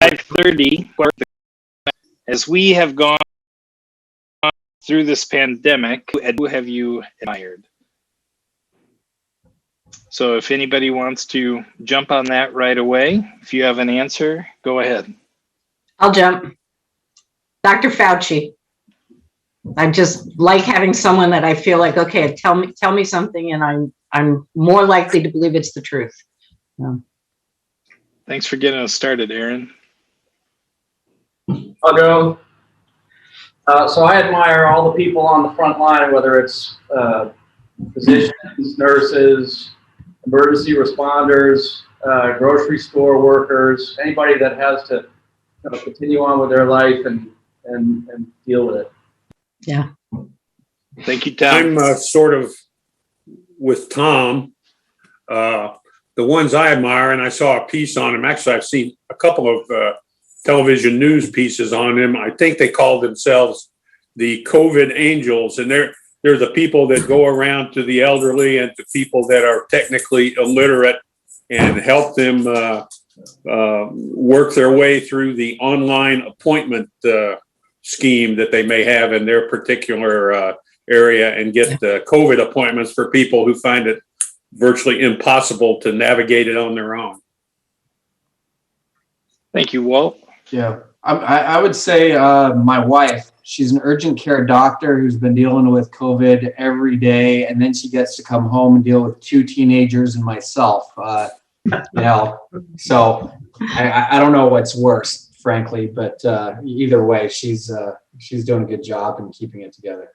5:30. As we have gone through this pandemic, who have you admired? So if anybody wants to jump on that right away, if you have an answer, go ahead. I'll jump. Dr. Fauci. I just like having someone that I feel like, okay, tell me something, and I'm more likely to believe it's the truth. Yeah. Thanks for getting us started, Aaron. I'll go. So I admire all the people on the front line, whether it's physicians, nurses, emergency responders, grocery store workers, anybody that has to continue on with their life and deal with it. Yeah. Thank you, Tom. I'm sort of with Tom. The ones I admire, and I saw a piece on him. Actually, I've seen a couple of television news pieces on him. I think they called themselves the COVID Angels, and they're the people that go around to the elderly and to people that are technically illiterate and help them work their way through the online appointment scheme that they may have in their particular area and get COVID appointments for people who find it virtually impossible to navigate it on their own. Thank you, Walt. Yeah, I would say my wife. She's an urgent care doctor who's been dealing with COVID every day, and then she gets to come home and deal with 2 teenagers and myself. So I don't know what's worse, frankly, but either way, she's doing a good job and keeping it together.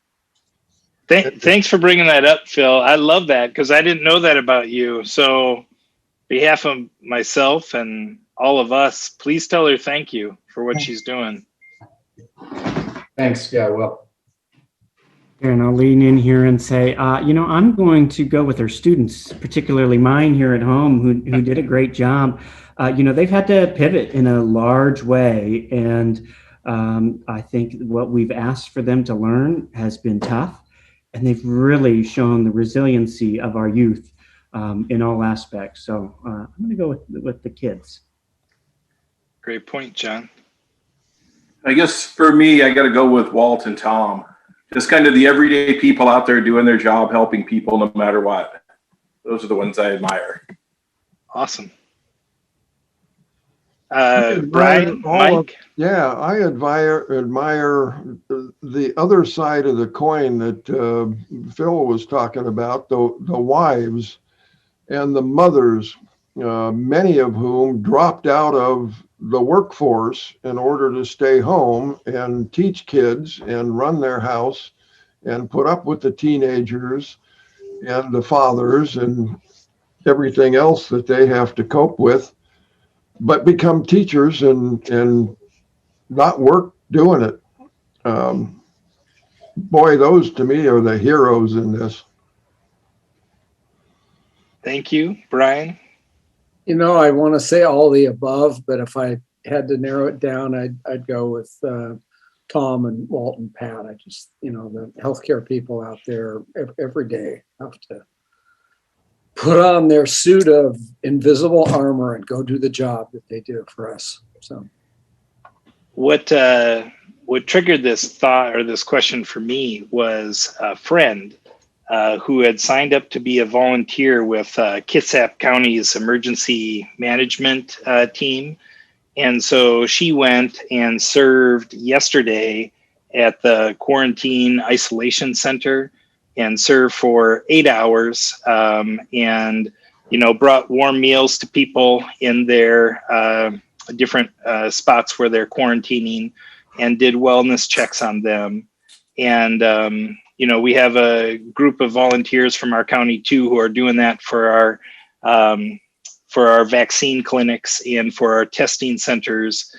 Thanks for bringing that up, Phil. I love that because I didn't know that about you. So, on behalf of myself and all of us, please tell her thank you for what she's doing. Thanks. Yeah, well. And I'll lean in here and say, I'm going to go with our students, particularly mine here at home, who did a great job. They've had to pivot in a large way. And I think what we've asked for them to learn has been tough. And they've really shown the resiliency of our youth in all aspects. So I'm going to go with the kids. Great point, John. I guess for me, I got to go with Walt and Tom. Just kind of the everyday people out there doing their job, helping people no matter what. Those are the ones I admire. Awesome. Brian, Mike? I admire the other side of the coin that Phil was talking about, the wives and the mothers, many of whom dropped out of the workforce in order to stay home and teach kids and run their house and put up with the teenagers and the fathers and everything else that they have to cope with, but become teachers and not work doing it. Boy, those to me are the heroes in this. Thank you, Brian. I want to say all the above, but if I had to narrow it down, I'd go with Tom and Walt and Pat. I just, the healthcare people out there every day have to put on their suit of invisible armor and go do the job that they do for us. So, what triggered this thought or this question for me was a friend who had signed up to be a volunteer with Kitsap County's emergency management team. And so she went and served yesterday at the quarantine isolation center and served for 8 hours and, brought warm meals to people in their different spots where they're quarantining and did wellness checks on them. And, we have a group of volunteers from our county too, who are doing that for our vaccine clinics and for our testing centers.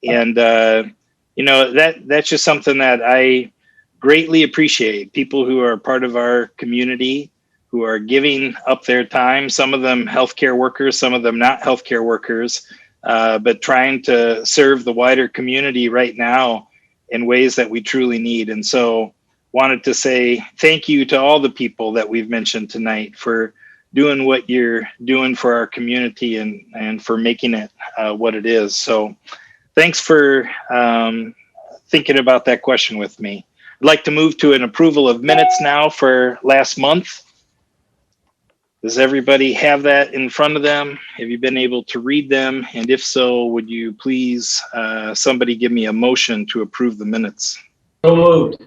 And, that's just something that I greatly appreciate. People who are part of our community, who are giving up their time, some of them healthcare workers, some of them not healthcare workers, but trying to serve the wider community right now in ways that we truly need. And so wanted to say thank you to all the people that we've mentioned tonight for doing what you're doing for our community and for making it what it is. So thanks for thinking about that question with me. I'd like to move to an approval of minutes now for last month. Does everybody have that in front of them? Have you been able to read them? And if so, would you please, somebody give me a motion to approve the minutes? So moved.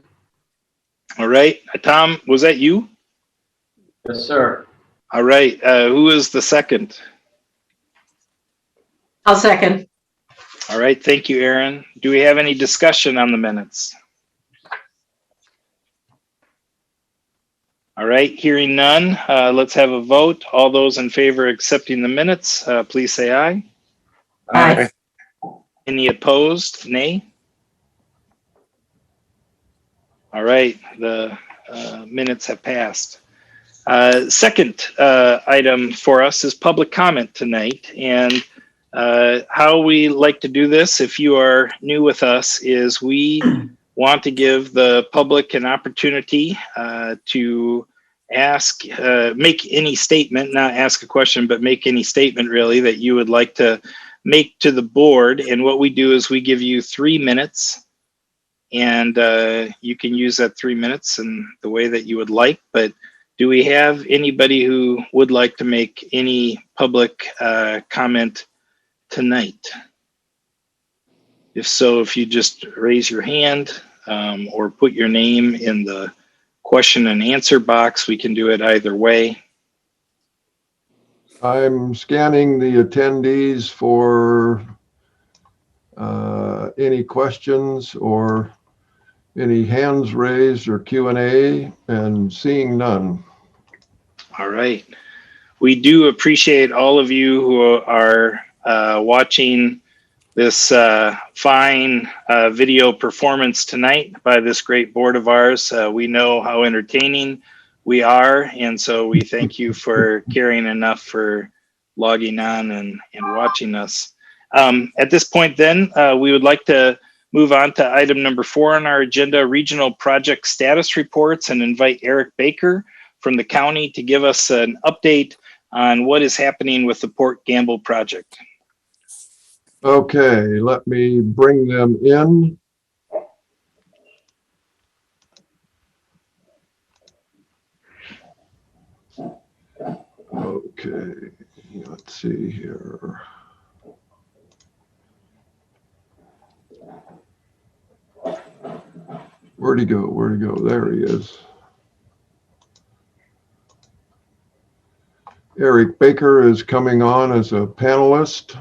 All right, Tom, was that you? Yes, sir. All right, who is the second? I'll second. All right, thank you, Aaron. Do we have any discussion on the minutes? All right, hearing none, let's have a vote. All those in favor of accepting the minutes, please say aye. Aye. Any opposed? Nay. All right, the minutes have passed. Second item for us is public comment tonight. And how we like to do this, if you are new with us, is we want to give the public an opportunity to ask, make any statement, not ask a question, but make any statement really that you would like to make to the board. And what we do is we give you 3 minutes, and you can use that 3 minutes in the way that you would like. But do we have anybody who would like to make any public comment tonight? If so, if you just raise your hand or put your name in the question and answer box, we can do it either way. I'm scanning the attendees for any questions or any hands raised or Q&A, and seeing none. All right. We do appreciate all of you who are watching this fine video performance tonight by this great board of ours. We know how entertaining we are, and so we thank you for caring enough for logging on and watching us. At this point then, we would like to move on to item number 4 on our agenda, regional project status reports, and invite Eric Baker from the county to give us an update on what is happening with the Port Gamble project. Okay, let me bring them in. Okay, let's see here. Where'd he go? Where'd he go? There he is. Eric Baker is coming on as a panelist.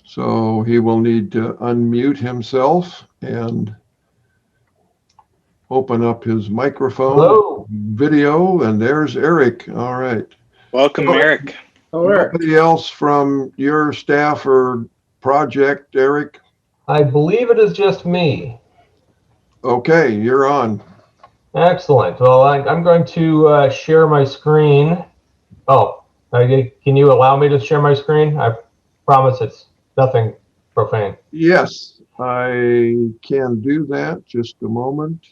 So he will need to unmute himself and open up his microphone. Hello. Video, and there's Eric. All right. Welcome, Eric. Oh, Eric. Anybody else from your staff or project, Eric? I believe it is just me. Okay, you're on. Excellent. Well, I'm going to share my screen. Oh, can you allow me to share my screen? I promise it's nothing profane. Yes, I can do that. Just a moment.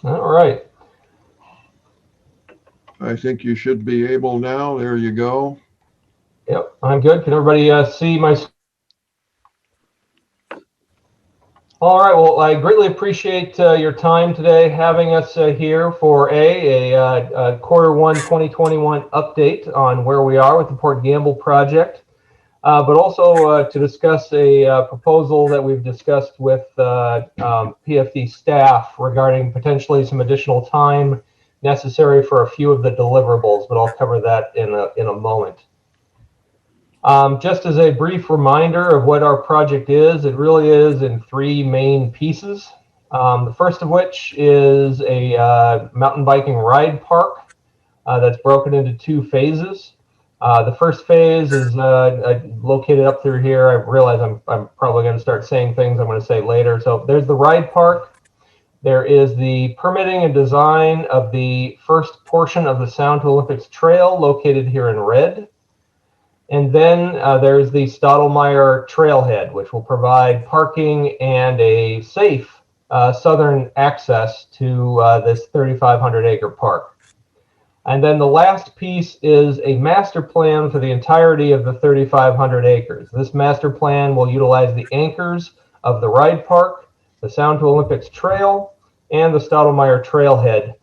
All right. I think you should be able now. There you go. Yep, I'm good. Can everybody see my? All right. Well, I greatly appreciate your time today, having us here for a quarter 1 2021 update on where we are with the Port Gamble project, but also to discuss a proposal that we've discussed with PFD staff regarding potentially some additional time necessary for a few of the deliverables, but I'll cover that in a moment. Just as a brief reminder of what our project is, it really is in 3 main pieces. The first of which is a mountain biking ride park that's broken into 2 phases. The first phase is located up through here. I realize I'm probably going to start saying things I'm going to say later. So there's the ride park. There is the permitting and design of the first portion of the Sound to Olympics Trail located here in red. And then there's the Stottlemyre Trailhead, which will provide parking and a safe southern access to this 3,500 acre park. And then the last piece is a master plan for the entirety of the 3,500 acres. This master plan will utilize the anchors of the ride park, the Sound to Olympics Trail, and the Stottlemyre Trailhead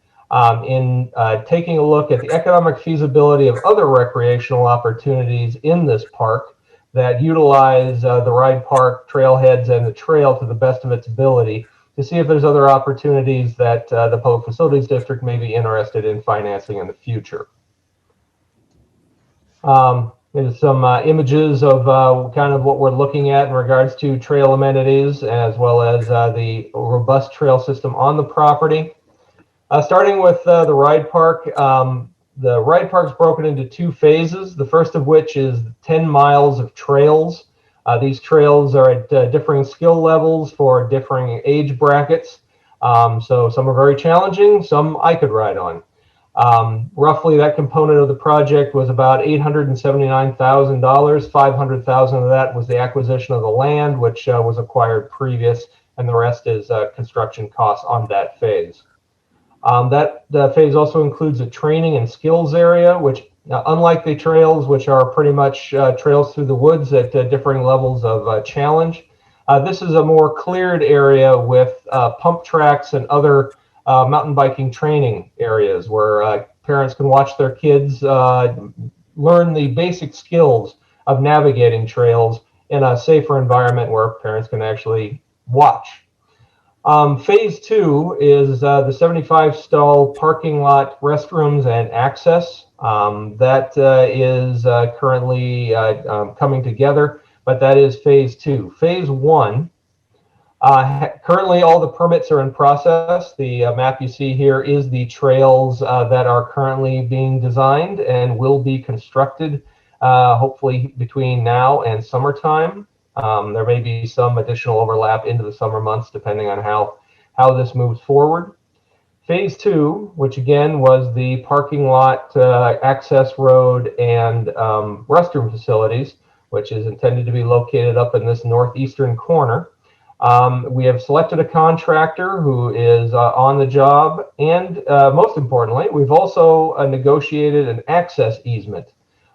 in taking a look at the economic feasibility of other recreational opportunities in this park that utilize the ride park, trailheads, and the trail to the best of its ability to see if there's other opportunities that the Public Facilities District may be interested in financing in the future. There's some images of kind of what we're looking at in regards to trail amenities, as well as the robust trail system on the property. Starting with the ride park, the ride park is broken into two phases, the first of which is 10 miles of trails. These trails are at differing skill levels for differing age brackets. So some are very challenging, some I could ride on. Roughly that component of the project was about $879,000. $500,000 of that was the acquisition of the land, which was acquired previous, and the rest is construction costs on that phase. That phase also includes a training and skills area, which unlike the trails, which are pretty much trails through the woods at differing levels of challenge, this is a more cleared area with pump tracks and other mountain biking training areas where parents can watch their kids learn the basic skills of navigating trails in a safer environment where parents can actually watch. Phase 2 is the 75 stall parking lot, restrooms, and access. That is currently coming together, but that is phase 2. Phase 1, currently all the permits are in process. The map you see here is the trails that are currently being designed and will be constructed hopefully between now and summertime. There may be some additional overlap into the summer months depending on how this moves forward. Phase 2, which again was the parking lot, access road, and restroom facilities, which is intended to be located up in this northeastern corner. We have selected a contractor who is on the job, and most importantly, we've also negotiated an access easement.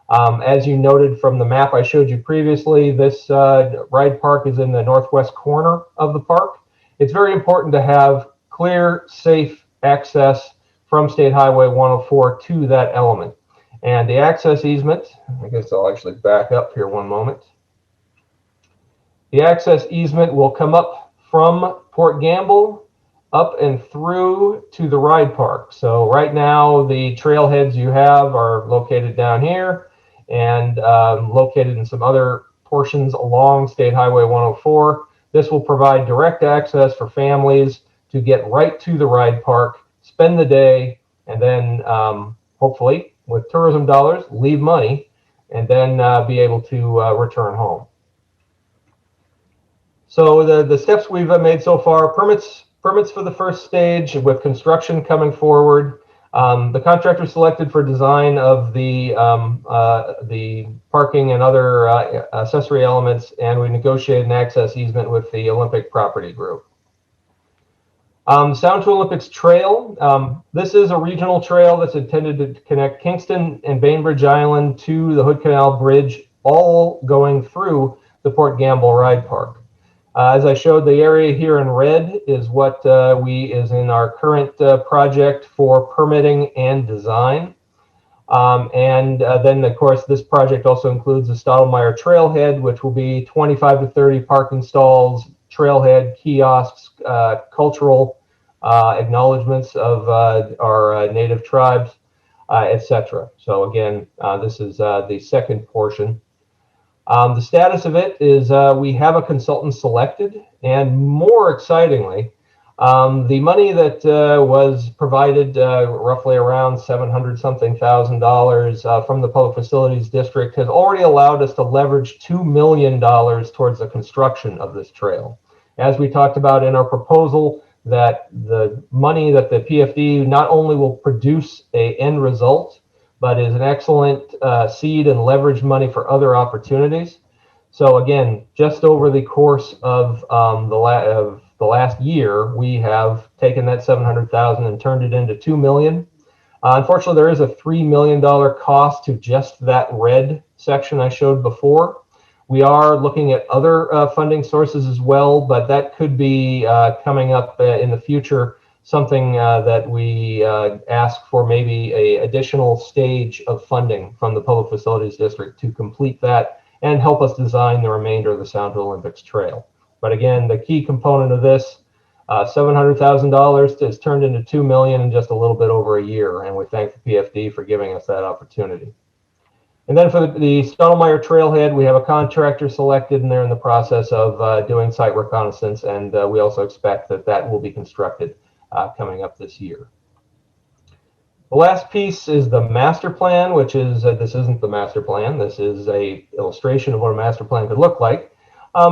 As you noted from the map I showed you previously, this ride park is in the northwest corner of the park. It's very important to have clear, safe access from State Highway 104 to that element. And the access easement, I guess I'll actually back up here one moment. The access easement will come up from Port Gamble up and through to the ride park. So right now the trailheads you have are located down here and located in some other portions along State Highway 104. This will provide direct access for families to get right to the ride park, spend the day, and then hopefully with tourism dollars, leave money, and then be able to return home. So the steps we've made so far, permits for the first stage with construction coming forward. The contractor selected for design of the parking and other accessory elements, and we negotiated an access easement with the Olympic Property Group. Sound to Olympics Trail. This is a regional trail that's intended to connect Kingston and Bainbridge Island to the Hood Canal Bridge, all going through the Port Gamble Ride Park. As I showed, the area here in red is what is in our current project for permitting and design. Then, of course, this project also includes the Stottlemyre Trailhead, which will be 25 to 30 parking stalls, trailhead, kiosks, cultural acknowledgements of our native tribes, etc. So again, this is the second portion. The status of it is we have a consultant selected, and more excitingly, The money that was provided, roughly around $700,000 from the Public Facilities District, has already allowed us to leverage $2 million towards the construction of this trail. As we talked about in our proposal, that the money that the PFD not only will produce an end result, but is an excellent seed and leverage money for other opportunities. So again, just over the course of the last year, we have taken that 700,000 and turned it into 2 million. Unfortunately, there is a $3 million cost to just that red section I showed before. We are looking at other funding sources as well, but that could be coming up in the future, something that we ask for maybe an additional stage of funding from the Public Facilities District to complete that and help us design the remainder of the Sound to Olympics Trail. But again, the key component of this, $700,000 is turned into 2 million in just a little bit over a year, and we thank the PFD for giving us that opportunity. And then for the Stottlemyre Trailhead, we have a contractor selected, and they're in the process of doing site reconnaissance, and we also expect that that will be constructed coming up this year. The last piece is the master plan, which is, this isn't the master plan, this is a illustration of what a master plan could look like.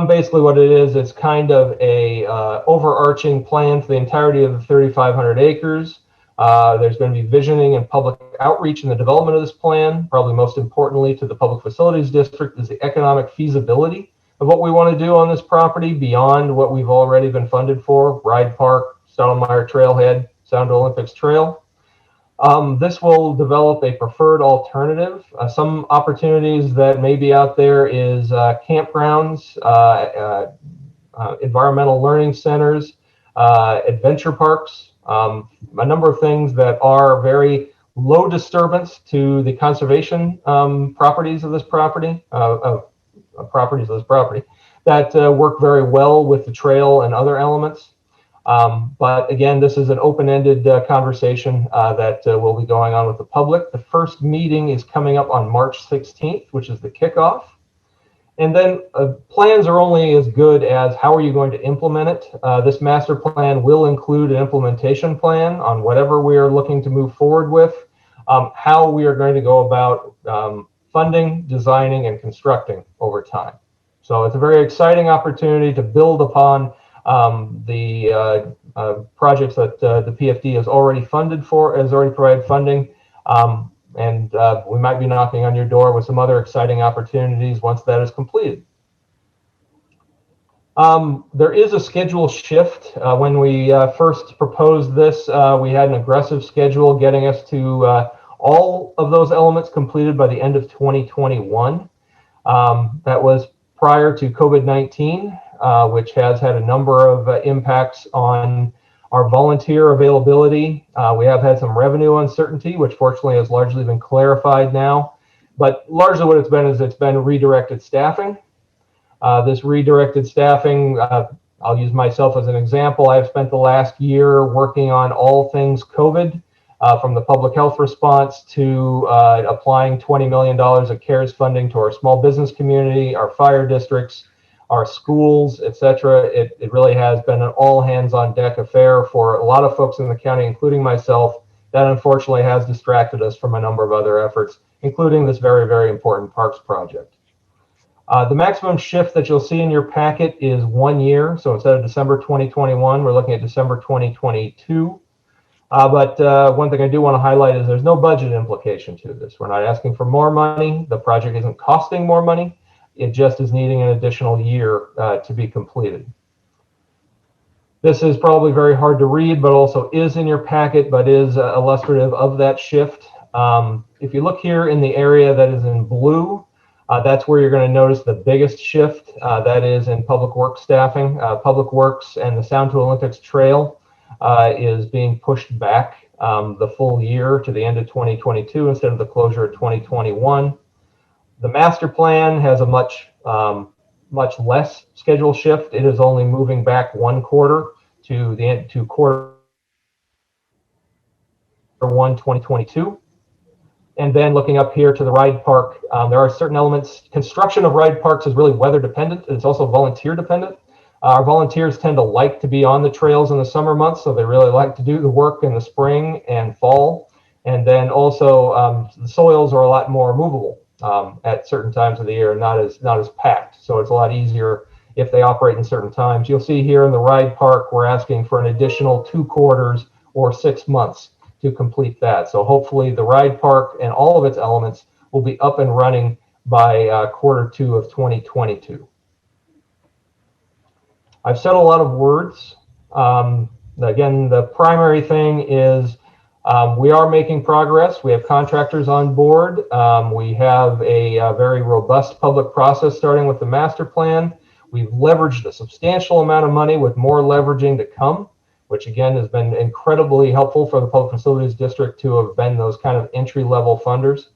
Basically what it is, it's kind of a overarching plan for the entirety of the 3,500 acres. There's going to be visioning and public outreach in the development of this plan. Probably most importantly to the Public Facilities District is the economic feasibility of what we want to do on this property beyond what we've already been funded for, Ride Park, Stottlemyre Trailhead, Sound to Olympics Trail. This will develop a preferred alternative. Some opportunities that may be out there is campgrounds, environmental learning centers, adventure parks, a number of things that are very low disturbance to the conservation properties of this property, that work very well with the trail and other elements. But again, this is an open-ended conversation that will be going on with the public. The first meeting is coming up on March 16th, which is the kickoff. And then plans are only as good as how are you going to implement it. This master plan will include an implementation plan on whatever we are looking to move forward with, how we are going to go about funding, designing, and constructing over time. So it's a very exciting opportunity to build upon the projects that the PFD has already funded for, has already provided funding. And we might be knocking on your door with some other exciting opportunities once that is completed. There is a schedule shift. When we first proposed this, we had an aggressive schedule getting us to all of those elements completed by the end of 2021. That was prior to COVID-19, which has had a number of impacts on our volunteer availability. We have had some revenue uncertainty, which fortunately has largely been clarified now. But largely what it's been is it's been redirected staffing. This redirected staffing, I'll use myself as an example. I've spent the last year working on all things COVID, from the public health response to applying $20 million of CARES funding to our small business community, our fire districts, our schools, etc. It really has been an all hands on deck affair for a lot of folks in the county, including myself. That unfortunately has distracted us from a number of other efforts, including this very, very important parks project. The maximum shift that you'll see in your packet is 1 year. So instead of December 2021, we're looking at December 2022. But one thing I do want to highlight is there's no budget implication to this. We're not asking for more money. The project isn't costing more money. It just is needing an additional year to be completed. This is probably very hard to read, but also is in your packet, but is illustrative of that shift. If you look here in the area that is in blue, that's where you're going to notice the biggest shift. That is in public works staffing. Public works and the Sound to Olympics Trail is being pushed back the full year to the end of 2022 instead of the closure of 2021. The master plan has a much less schedule shift. It is only moving back 1 quarter to the end to quarter 1, 2022. And then looking up here to the ride park, there are certain elements. Construction of ride parks is really weather dependent. It's also volunteer dependent. Our volunteers tend to like to be on the trails in the summer months, so they really like to do the work in the spring and fall. And then also the soils are a lot more movable at certain times of the year, not as packed. So it's a lot easier if they operate in certain times. You'll see here in the ride park, we're asking for an additional 2 quarters or 6 months to complete that. So hopefully the ride park and all of its elements will be up and running by Q2 of 2022. I've said a lot of words. Again, the primary thing is we are making progress. We have contractors on board. We have a very robust public process starting with the master plan. We've leveraged a substantial amount of money with more leveraging to come, which again has been incredibly helpful for the Public Facilities District to have been those kind of entry-level funders.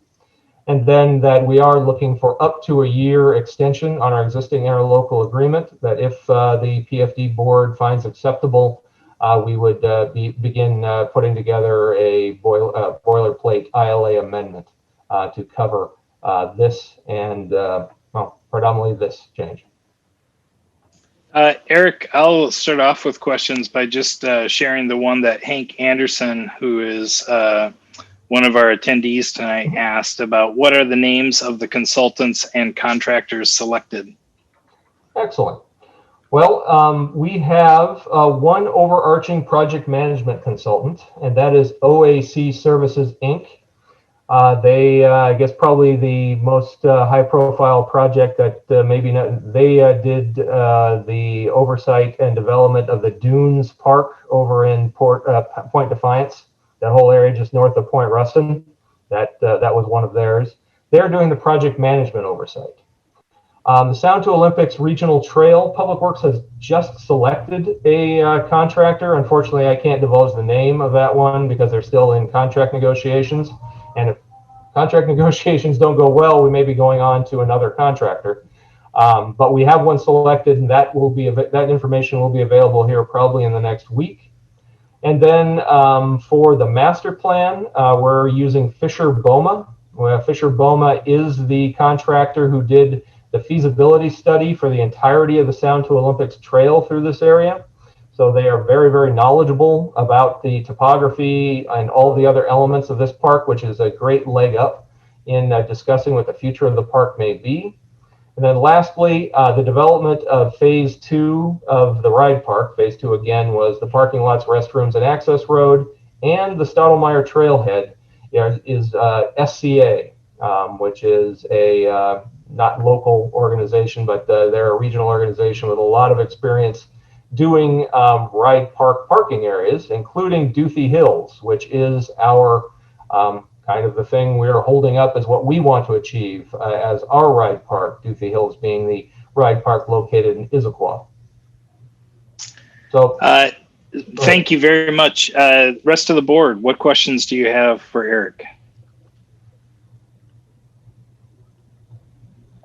And then that we are looking for up to a year extension on our existing interlocal agreement, that if the PFD board finds acceptable, we would begin putting together a boilerplate ILA amendment to cover this and, well, predominantly this change. Eric, I'll start off with questions by just sharing the one that Hank Anderson, who is one of our attendees tonight, asked about what are the names of the consultants and contractors selected? Excellent. Well, we have one overarching project management consultant, and that is OAC Services, Inc. They, I guess, probably the most high-profile project that maybe not, they did the oversight and development of the Dunes Park over in Point Defiance, that whole area just north of Point Ruston. That was one of theirs. They're doing the project management oversight. The Sound to Olympics Regional Trail, Public Works has just selected a contractor. Unfortunately, I can't divulge the name of that one because they're still in contract negotiations. And if contract negotiations don't go well, we may be going on to another contractor. But we have one selected, and that information will be available here probably in the next week. And then for the master plan, we're using Fisher Boma. Fisher Boma is the contractor who did the feasibility study for the entirety of the Sound to Olympics trail through this area. So they are very, very knowledgeable about the topography and all the other elements of this park, which is a great leg up in discussing what the future of the park may be. And then lastly, the development of phase 2 of the ride park. Phase 2 again was the parking lots, restrooms, and access road, and the Stottlemyre trailhead is SCA, which is a not local organization, but they're a regional organization with a lot of experience doing ride park parking areas, including Duthie Hills, which is our kind of the thing we're holding up as what we want to achieve as our ride park, Duthie Hills being the ride park located in Issaquah. So, thank you very much. Rest of the board, what questions do you have for Eric?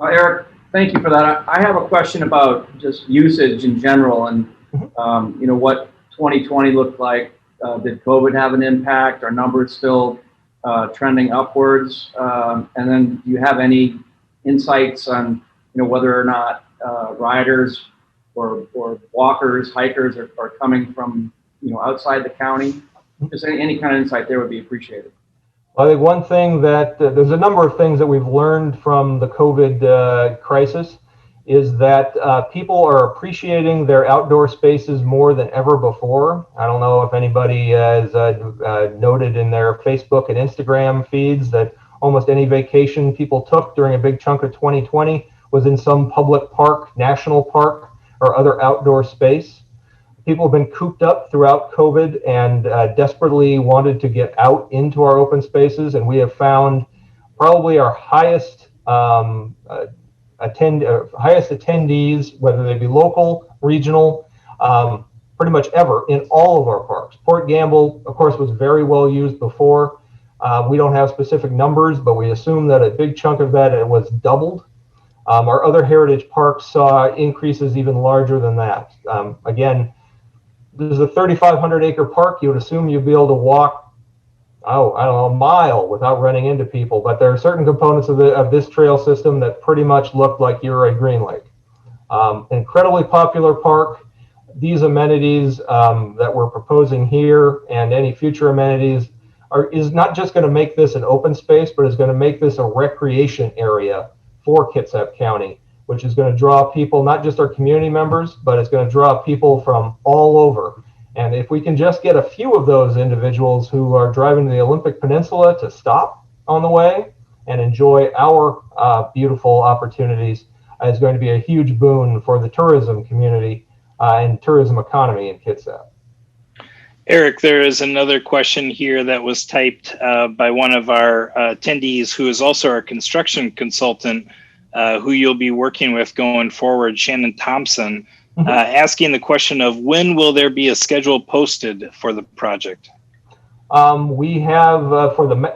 Eric, thank you for that. I have a question about just usage in general and you know, what 2020 looked like. Did COVID have an impact? Are numbers still trending upwards? And then do you have any insights on, you know, whether or not riders or walkers, hikers are coming from, you know, outside the county? Just any kind of insight there would be appreciated. I think one thing that there's a number of things that we've learned from the COVID crisis is that people are appreciating their outdoor spaces more than ever before. I don't know if anybody has noted in their Facebook and Instagram feeds that almost any vacation people took during a big chunk of 2020 was in some public park, national park, or other outdoor space. People have been cooped up throughout COVID and desperately wanted to get out into our open spaces, and we have found probably our highest attendees, whether they be local, regional, pretty much ever in all of our parks. Port Gamble, of course, was very well used before. We don't have specific numbers, but we assume that a big chunk of that it was doubled. Our other heritage parks saw increases even larger than that. Again, this is a 3,500 acre park. You would assume you'd be able to walk, I don't know, a mile without running into people. But there are certain components of this trail system that pretty much look like you're at Green Lake. Incredibly popular park. These amenities that we're proposing here and any future amenities is not just going to make this an open space, but is going to make this a recreation area for Kitsap County, which is going to draw people, not just our community members, but it's going to draw people from all over. And if we can just get a few of those individuals who are driving to the Olympic Peninsula to stop on the way and enjoy our beautiful opportunities, is going to be a huge boon for the tourism community and tourism economy in Kitsap. Eric, there is another question here that was typed by one of our attendees who is also our construction consultant, who you'll be working with going forward, Shannon Thompson, asking the question of when will there be a schedule posted for the project? We have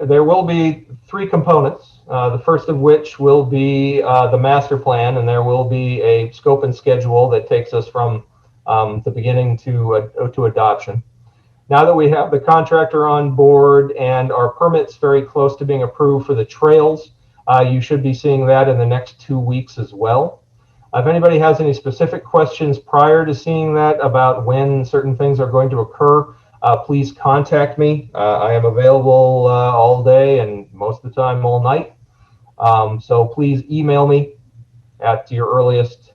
there will be 3 components. The first of which will be the master plan, and there will be a scope and schedule that takes us from the beginning to adoption. Now that we have the contractor on board and our permits very close to being approved for the trails, you should be seeing that in the next 2 weeks as well. If anybody has any specific questions prior to seeing that about when certain things are going to occur, please contact me. I am available all day and most of the time all night. So please email me at your earliest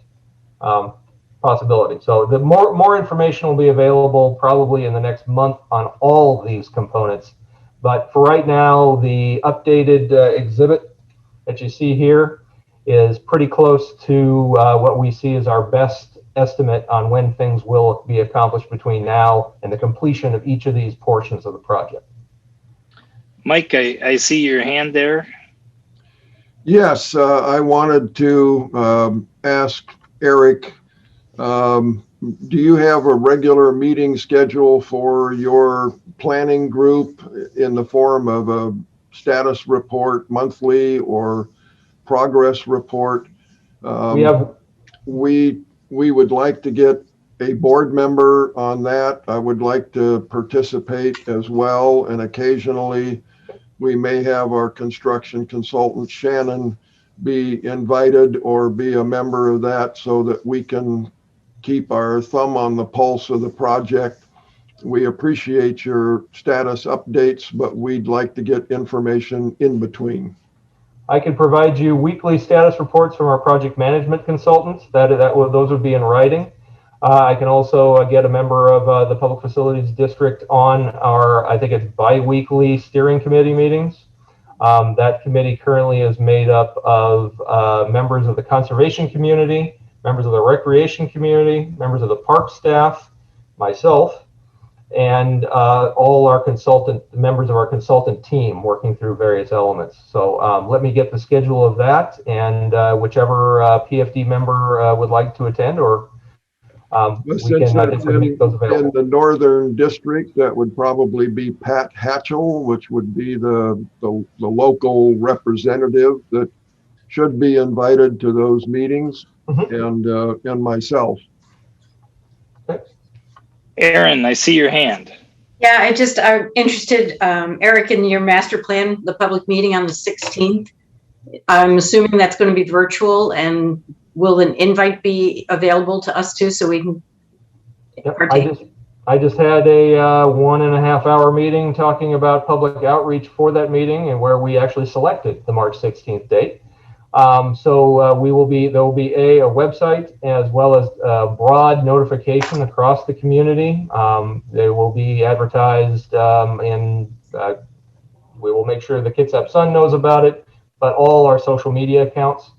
possibility. So the more information will be available probably in the next month on all of these components. But for right now, the updated exhibit that you see here is pretty close to what we see as our best estimate on when things will be accomplished between now and the completion of each of these portions of the project. Mike, I see your hand there. Yes, I wanted to ask Eric, do you have a regular meeting schedule for your planning group in the form of a status report monthly or progress report? We would like to get a board member on that. I would like to participate as well, and occasionally we may have our construction consultant Shannon be invited or be a member of that so that we can keep our thumb on the pulse of the project. We appreciate your status updates, but we'd like to get information in between. I can provide you weekly status reports from our project management consultants. Those would be in writing. I can also get a member of the Public Facilities District on our, I think it's bi-weekly steering committee meetings. That committee currently is made up of members of the conservation community, members of the recreation community, members of the park staff, myself, and all our members of our consultant team working through various elements. So let me get the schedule of that, and whichever PFD member would like to attend, or we can make those available. In the Northern District, that would probably be Pat Hatchell, which would be the local representative that should be invited to those meetings, and myself. Okay. Aaron, I see your hand. Yeah, I'm interested, Eric, in your master plan, the public meeting on the 16th. I'm assuming that's going to be virtual, and will an invite be available to us too, so we can partake? I just had a 1.5 hour meeting talking about public outreach for that meeting, and where we actually selected the March 16th date. So there will be a website as well as broad notification across the community. They will be advertised, and we will make sure the Kitsap Sun knows about it, but all our social media accounts,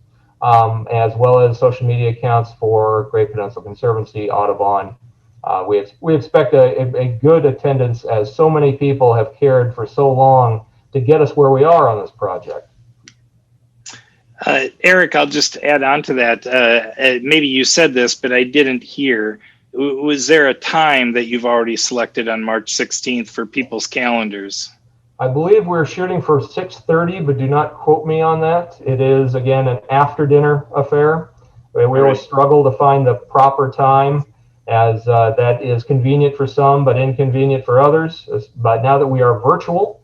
as well as social media accounts for Great Peninsula Conservancy, Audubon. We expect a good attendance, as so many people have cared for so long to get us where we are on this project. Eric, I'll just add on to that. Maybe you said this, but I didn't hear. Was there a time that you've already selected on March 16th for people's calendars? I believe we're shooting for 6:30, but do not quote me on that. It is, again, an after dinner affair. We always struggle to find the proper time, as that is convenient for some, but inconvenient for others. But now that we are virtual,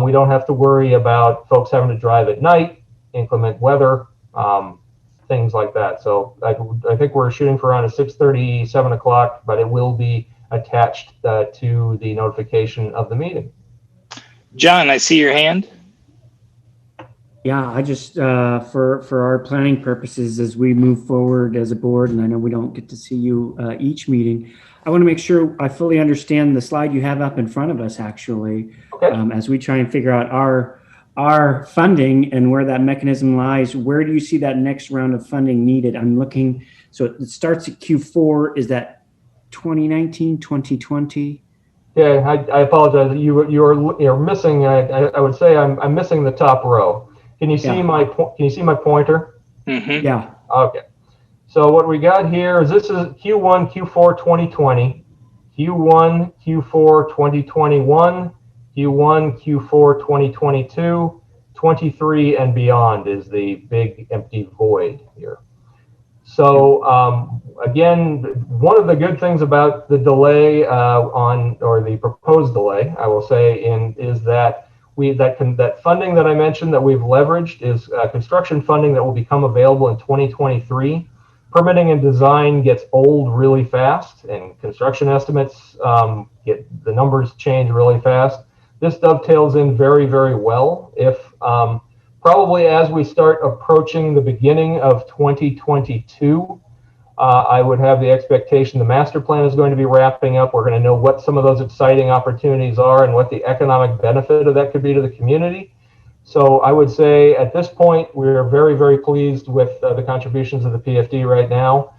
we don't have to worry about folks having to drive at night, inclement weather, things like that. So I think we're shooting for around a 6:30, 7 o'clock, but it will be attached to the notification of the meeting. John, I see your hand. Yeah, I just, for our planning purposes, as we move forward as a board, and I know we don't get to see you each meeting, I want to make sure I fully understand the slide you have up in front of us, actually, Okay. as we try and figure out our funding and where that mechanism lies. Where do you see that next round of funding needed? I'm looking, so it starts at Q4. Is that 2019, 2020? Yeah, I apologize. You're missing. I would say I'm missing the top row. Can you see Can you see my pointer? Mm-hmm. Yeah. Okay. So what we got here is this is Q1, Q4 2020, Q1, Q4 2021, Q1, Q4 2022, 23 and beyond is the big empty void here. So again, one of the good things about the delay or the proposed delay, I will say, is that that funding that I mentioned that we've leveraged is construction funding that will become available in 2023. Permitting and design gets old really fast, and construction estimates the numbers change really fast. This dovetails in very, very well. If probably as we start approaching the beginning of 2022, I would have the expectation the master plan is going to be wrapping up. We're going to know what some of those exciting opportunities are and what the economic benefit of that could be to the community. So I would say at this point, we're very, very pleased with the contributions of the PFD right now.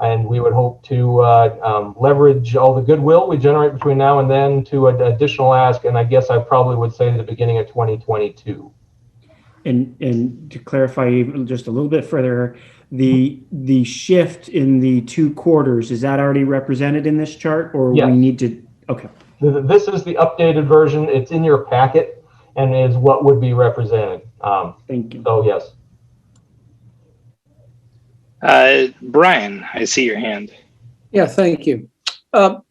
And we would hope to leverage all the goodwill we generate between now and then to an additional ask. And I guess I probably would say the beginning of 2022. And to clarify even just a little bit further, the shift in the 2 quarters, is that already represented in this chart, or Yes. we need to? Okay. This is the updated version. It's in your packet and is what would be represented. Thank you. So yes. Brian, I see your hand. Yeah, thank you.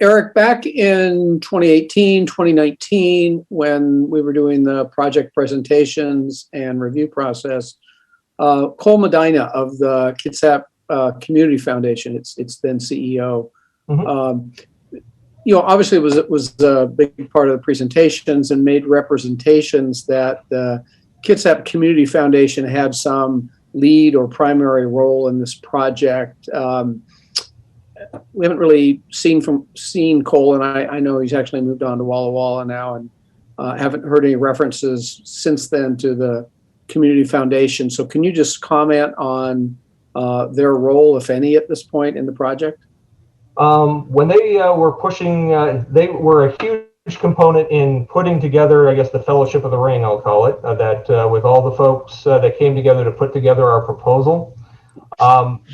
Eric, back in 2018, 2019, when we were doing the project presentations and review process, Cole Medina of the Kitsap Community Foundation, its then CEO, obviously it was a big part of the presentations and made representations that the Kitsap Community Foundation had some lead or primary role in this project. We haven't really seen Cole, and I know he's actually moved on to Walla Walla now, and haven't heard any references since then to the Community Foundation. So can you just comment on their role, if any, at this point in the project? When they were pushing, they were a huge component in putting together, I guess, the Fellowship of the Ring, I'll call it, that with all the folks that came together to put together our proposal.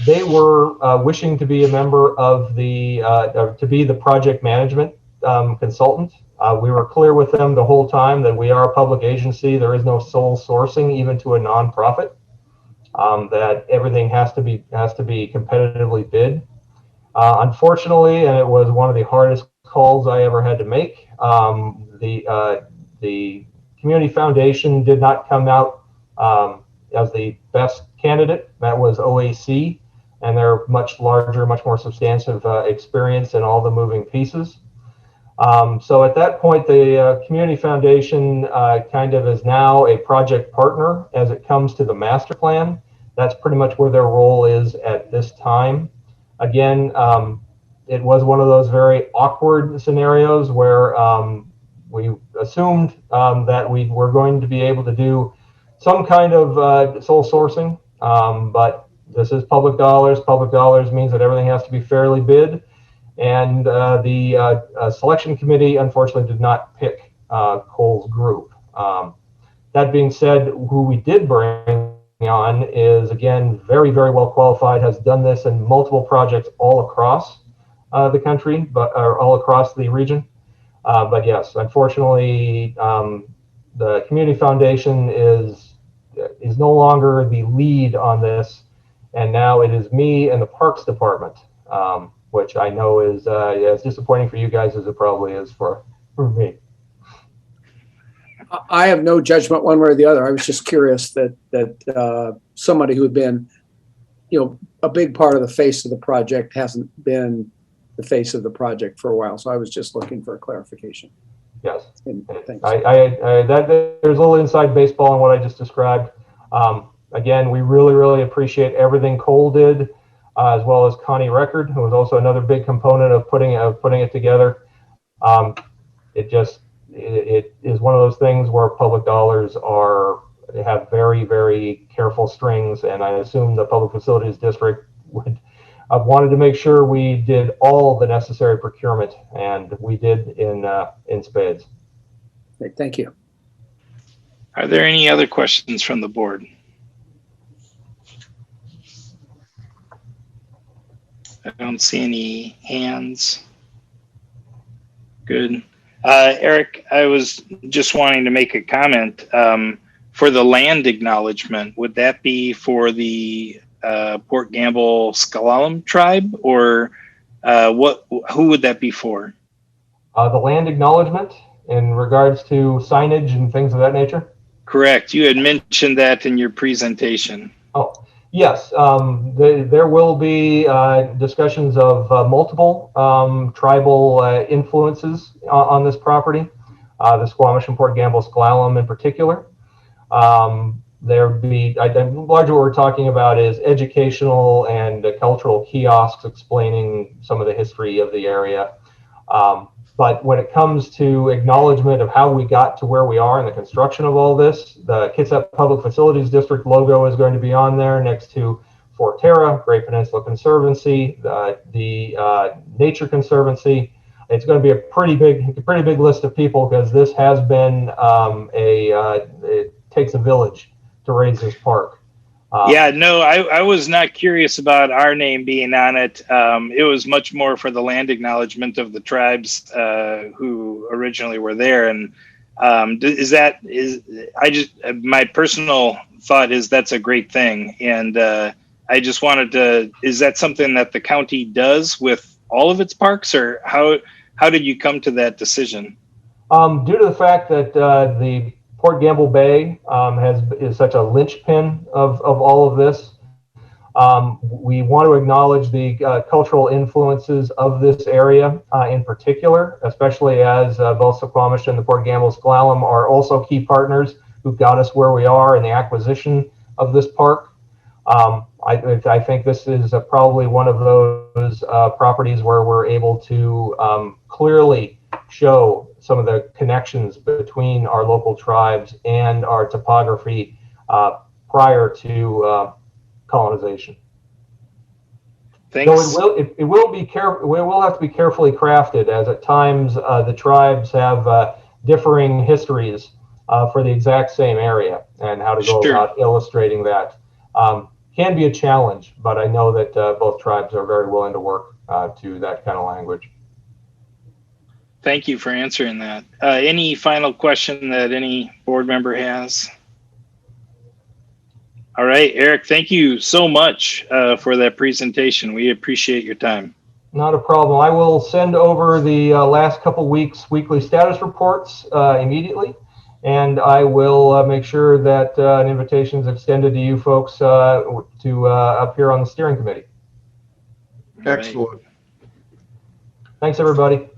They were wishing to be a member of to be the project management consultant. We were clear with them the whole time that we are a public agency. There is no sole sourcing, even to a nonprofit. That everything has to be competitively bid. Unfortunately, and it was one of the hardest calls I ever had to make, the Community Foundation did not come out as the best candidate. That was OAC, and they're much larger, much more substantive experience in all the moving pieces. So at that point, the Community Foundation kind of is now a project partner as it comes to the master plan. That's pretty much where their role is at this time. Again, it was one of those very awkward scenarios where we assumed that we were going to be able to do some kind of sole sourcing, but this is public dollars. Public dollars means that everything has to be fairly bid. And the selection committee, unfortunately, did not pick Cole's group. That being said, who we did bring on is, again, very, very well qualified, has done this in multiple projects all across the country, or all across the region. But yes, unfortunately, the Community Foundation is no longer the lead on this, and now it is me and the Parks Department, which I know is as disappointing for you guys as it probably is for me. I have no judgment one way or the other. I was just curious that somebody who had been a big part of the face of the project hasn't been the face of the project for a while. So I was just looking for a clarification. Yes. And thanks. There's a little inside baseball on what I just described. Again, we really appreciate everything Cole did, as well as Connie Record, who was also another big component of putting it together. It is one of those things where public dollars have very careful strings, and I assume the Public Facilities District would have wanted to make sure we did all the necessary procurement, and we did in spades. Great, thank you. Are there any other questions from the board? I don't see any hands. Good. Eric, I was just wanting to make a comment. For the land acknowledgement, would that be for the Port Gamble Sklallam tribe, or who would that be for? The land acknowledgement in regards to signage and things of that nature? Correct. You had mentioned that in your presentation. Oh, yes. There will be discussions of multiple tribal influences on this property, the Squamish and Port Gamble Sklallam in particular. Largely what we're talking about is educational and cultural kiosks explaining some of the history of the area. But when it comes to acknowledgement of how we got to where we are in the construction of all this, the Kitsap Public Facilities District logo is going to be on there next to Fort Terra, Great Peninsula Conservancy, the Nature Conservancy. It's going to be a pretty big list of people, because this has been it takes a village to raise this park. Yeah, no, I was not curious about our name being on it. It was much more for the land acknowledgement of the tribes who originally were there. And my personal thought is that's a great thing. And I just wanted to, is that something that the county does with all of its parks, or how did you come to that decision? Due to the fact that the Port Gamble Bay is such a linchpin of all of this, we want to acknowledge the cultural influences of this area in particular, especially as both Squamish and the Port Gamble Sklallam are also key partners who got us where we are in the acquisition of this park. I think this is probably one of those properties where we're able to clearly show some of the connections between our local tribes and our topography prior to colonization. Thanks. So it will have to be carefully crafted, as at times the tribes have differing histories for the exact same area, and how to go about illustrating that can be a challenge. But I know that both tribes are very willing to work to that kind of language. Thank you for answering that. Any final question that any board member has? All right, Eric, thank you so much for that presentation. We appreciate your time. Not a problem. I will send over the last couple weeks' weekly status reports immediately, and I will make sure that an invitation is extended to you folks to appear on the steering committee. Excellent. Right. Thanks, everybody.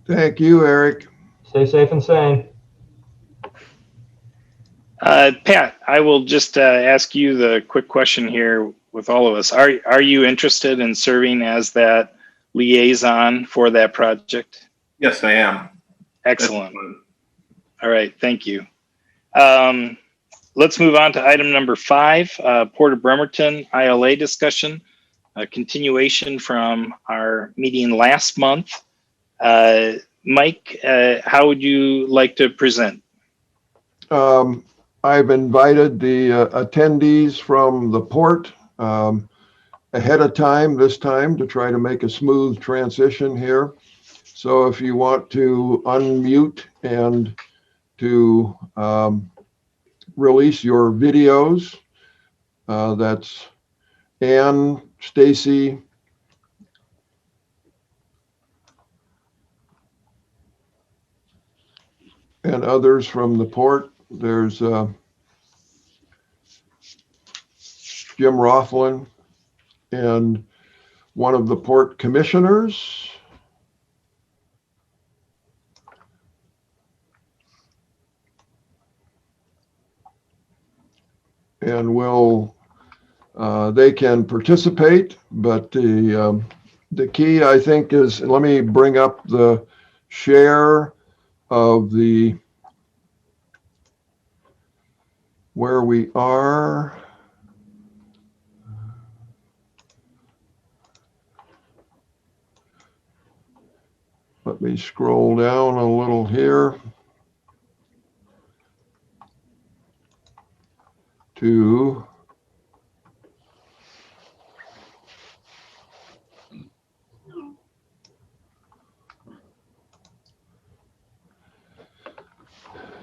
Thank you, Eric. Stay safe and sane. Pat, I will just ask you the quick question here with all of us. Are you interested in serving as that liaison for that project? Yes, I am. Excellent. All right, thank you. Let's move on to item number 5, Port of Bremerton ILA discussion, a continuation from our meeting last month. Mike, how would you like to present? I've invited the attendees from the port ahead of time this time to try to make a smooth transition here. So if you want to unmute and to release your videos, that's Ann, Stacy, and others from the port. There's Jim Rothland, and one of the port commissioners. And they can participate, but the key, I think, is, let me bring up the share of where we are. Let me scroll down a little here to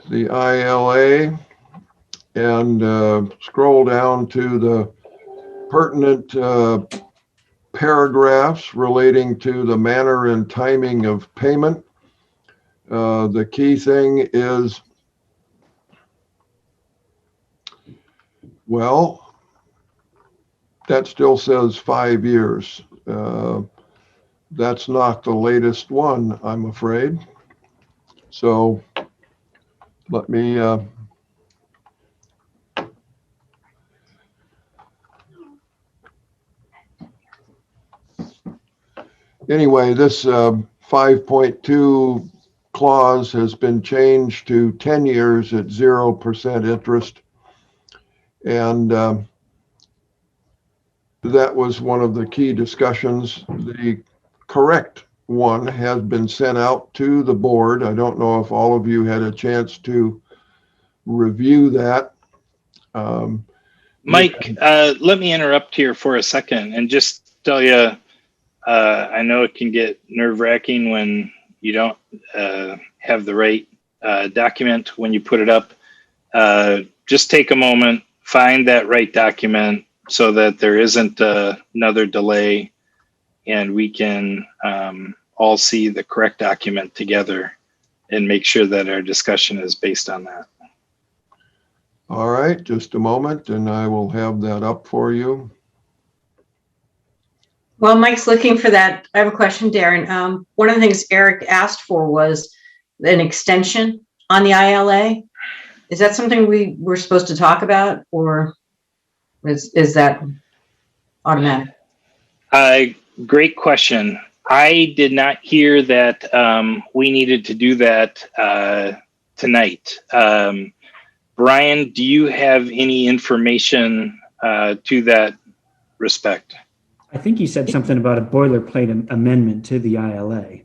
the ILA and scroll down to the pertinent paragraphs relating to the manner and timing of payment. The key thing is, well, that still says 5 years. That's not the latest one, I'm afraid. So let me anyway, this 5.2 clause has been changed to 10 years at 0% interest. And that was one of the key discussions. The correct one has been sent out to the board. I don't know if all of you had a chance to review that. Mike, let me interrupt here for a second and just tell you, I know it can get nerve-wracking when you don't have the right document when you put it up. Just take a moment, find that right document so that there isn't another delay, and we can all see the correct document together and make sure that our discussion is based on that. All right, just a moment and I will have that up for you. Well, Mike's looking for that. I have a question, Darren. One of the things Eric asked for was an extension on the ILA. Is that something we were supposed to talk about, or is that automatic? Great question. I did not hear that we needed to do that tonight. Brian, do you have any information to that respect? I think you said something about a boilerplate amendment to the ILA.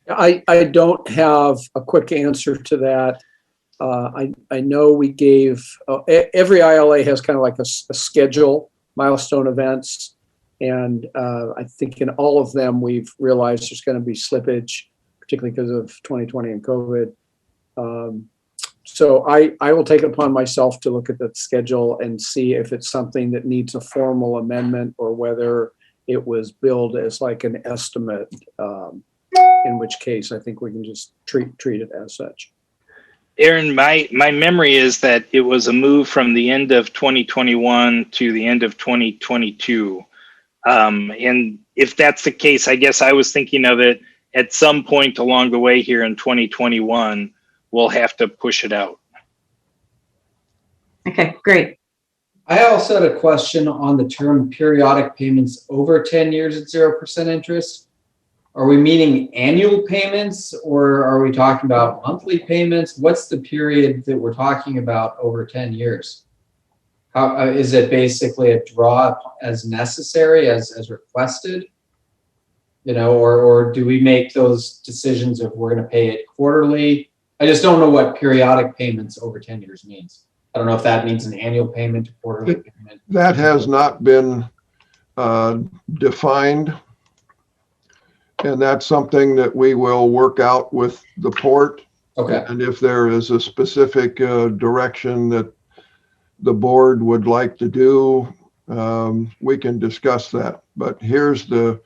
I don't have a quick answer to that. I know we gave, every ILA has kind of like a schedule, milestone events. And I think in all of them, we've realized there's going to be slippage, particularly because of 2020 and COVID. So I will take it upon myself to look at the schedule and see if it's something that needs a formal amendment or whether it was billed as like an estimate, in which case I think we can just treat it as such. Aaron, my memory is that it was a move from the end of 2021 to the end of 2022. And if that's the case, I guess I was thinking of it at some point along the way here in 2021, we'll have to push it out. Okay, great. I also had a question on the term periodic payments over 10 years at 0% interest. Are we meaning annual payments or are we talking about monthly payments? What's the period that we're talking about over 10 years? How is it basically a draw as necessary as requested? You know, or do we make those decisions if we're going to pay it quarterly? I just don't know what periodic payments over 10 years means. I don't know if that means an annual payment, quarterly payment. That has not been defined. And that's something that we will work out with the port. Okay. And if there is a specific direction that the board would like to do, we can discuss that. But here's the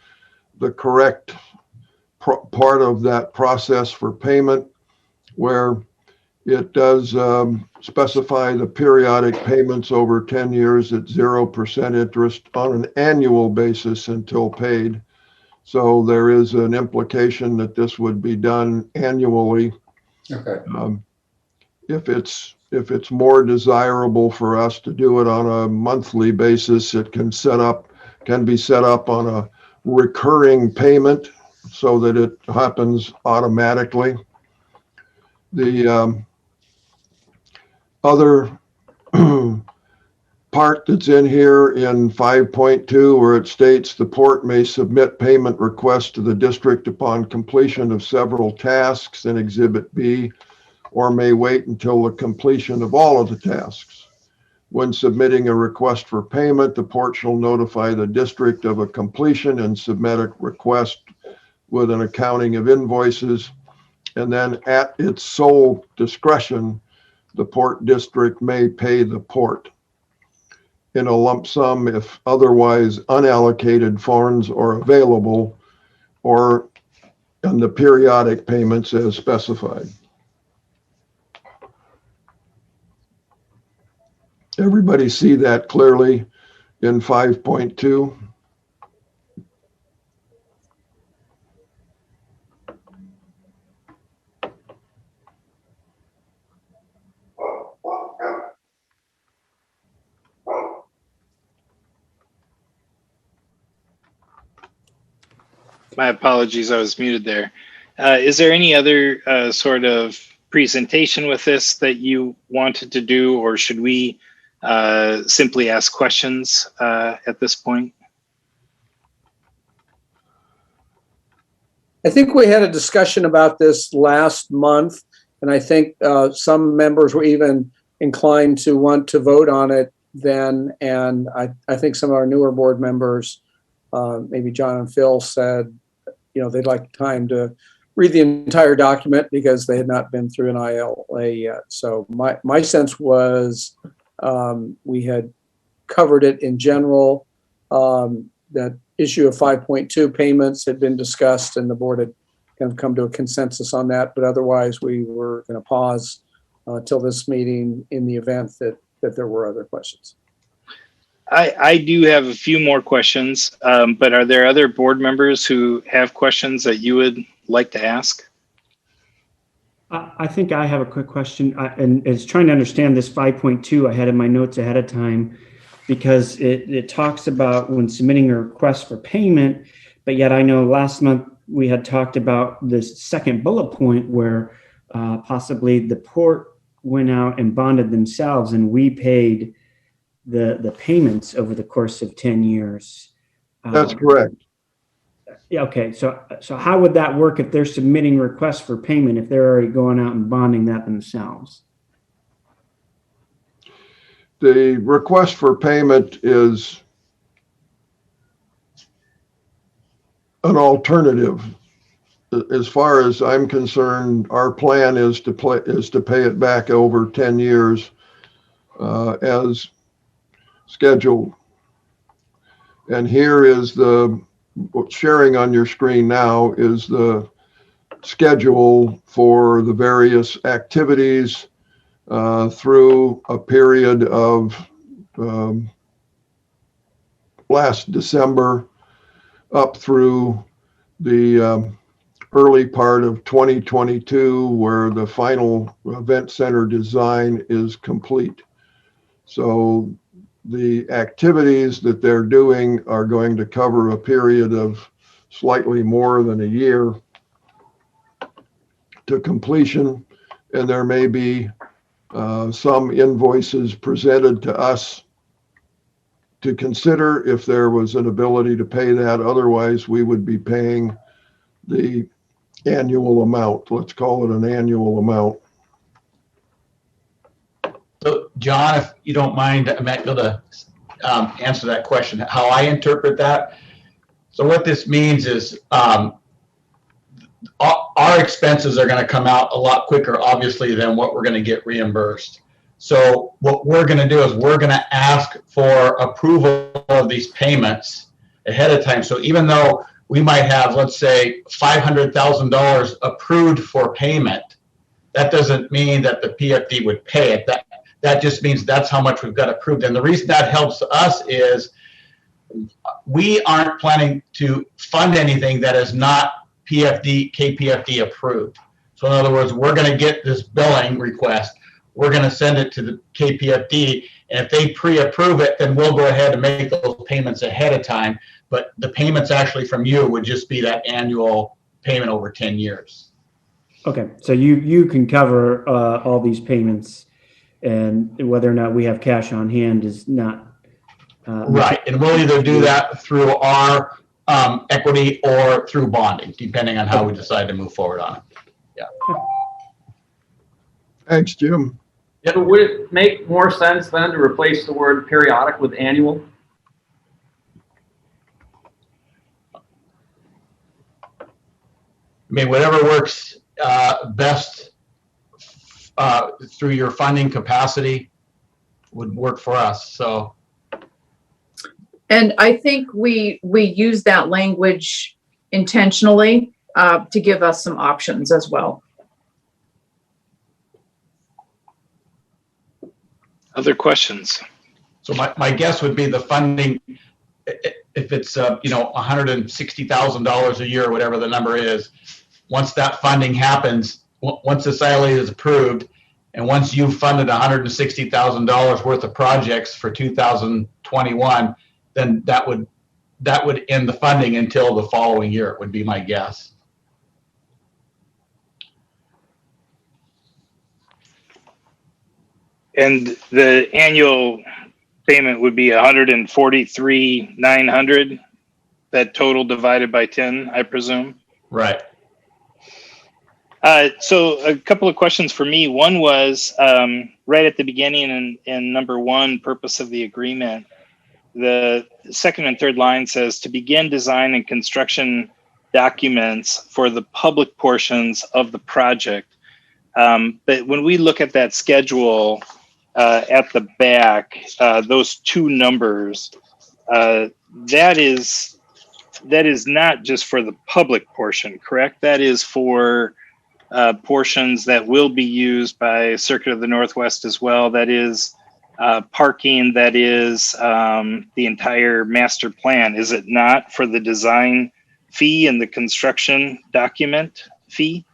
correct part of that process for payment, where it does specify the periodic payments over 10 years at 0% interest on an annual basis until paid. So there is an implication that this would be done annually. Okay. If it's more desirable for us to do it on a monthly basis, it can be set up on a recurring payment so that it happens automatically. The other part that's in here in 5.2, where it states the port may submit payment requests to the district upon completion of several tasks in Exhibit B, or may wait until the completion of all of the tasks. When submitting a request for payment, the port shall notify the district of a completion and submit a request with an accounting of invoices. And then at its sole discretion, the port district may pay the port in a lump sum if otherwise unallocated funds are available, or in the periodic payments as specified. Everybody see that clearly in 5.2? My apologies, I was muted there. Is there any other sort of presentation with this that you wanted to do, or should we simply ask questions at this point? I think we had a discussion about this last month, and I think some members were even inclined to want to vote on it then. And I think some of our newer board members, maybe John and Phil, said, they'd like time to read the entire document because they had not been through an ILA yet. So my sense was we had covered it in general. That issue of 5.2 payments had been discussed, and the board had kind of come to a consensus on that. But otherwise, we were going to pause till this meeting in the event that there were other questions. I do have a few more questions, but are there other board members who have questions that you would like to ask? I think I have a quick question, and it's trying to understand this 5.2. I had in my notes ahead of time because it talks about when submitting a request for payment, but yet I know last month we had talked about this second bullet point where possibly the port went out and bonded themselves and we paid the payments over the course of 10 years. That's correct. Yeah. Okay. So how would that work if they're submitting requests for payment, if they're already going out and bonding that themselves? The request for payment is an alternative. As far as I'm concerned, our plan is to pay it back over 10 years as scheduled. And here is what's sharing on your screen now is the schedule for the various activities through a period of last December up through the early part of 2022, where the final event center design is complete. So the activities that they're doing are going to cover a period of slightly more than a year to completion, and there may be some invoices presented to us to consider if there was an ability to pay that. Otherwise, we would be paying the annual amount. Let's call it an annual amount. So, John, if you don't mind, I might be able to answer that question, how I interpret that. So what this means is our expenses are going to come out a lot quicker, obviously, than what we're going to get reimbursed. So what we're going to do is we're going to ask for approval of these payments ahead of time. So even though we might have, let's say, $500,000 approved for payment, that doesn't mean that the PFD would pay it. That just means that's how much we've got approved. And the reason that helps us is we aren't planning to fund anything that is not KPFD approved. So in other words, we're going to get this billing request. We're going to send it to the KPFD. And if they pre-approve it, then we'll go ahead and make those payments ahead of time. But the payments actually from you would just be that annual payment over 10 years. Okay, so you can cover all these payments, and whether or not we have cash on hand is not right. And we'll either do that through our equity or through bonding, depending on how we decide to move forward on it. Yeah. Thanks, Jim. Yeah, but would it make more sense then to replace the word periodic with annual? I mean, whatever works best through your funding capacity would work for us. So, and I think we use that language intentionally to give us some options as well. Other questions? so my guess would be the funding, if it's $160,000 a year or whatever the number is, once that funding happens, once the SILE is approved, and once you've funded $160,000 worth of projects for 2021, then that would end the funding until the following year, would be my guess. And the annual payment would be $143,900, that total divided by 10, I presume. Right. So a couple of questions for me. One was right at the beginning in number 1, purpose of the agreement. The second and third line says to begin design and construction documents for the public portions of the project. But when we look at that schedule at the back, those two numbers, that is not just for the public portion, correct? That is for portions that will be used by Circuit of the Northwest as well. That is parking, that is the entire master plan. Is it not for the design fee and the construction document fee?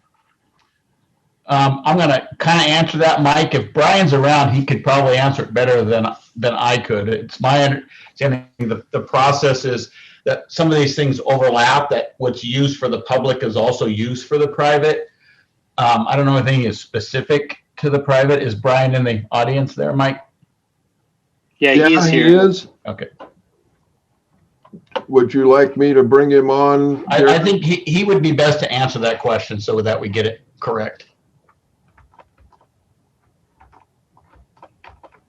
I'm going to kind of answer that, Mike. If Brian's around, he could probably answer it better than I could. It's my understanding the process is that some of these things overlap, that what's used for the public is also used for the private. I don't know if anything is specific to the private. Is Brian in the audience there, Mike? Yeah, Yeah, he is here. he is. Okay. Would you like me to bring him on? I think he would be best to answer that question so that we get it correct.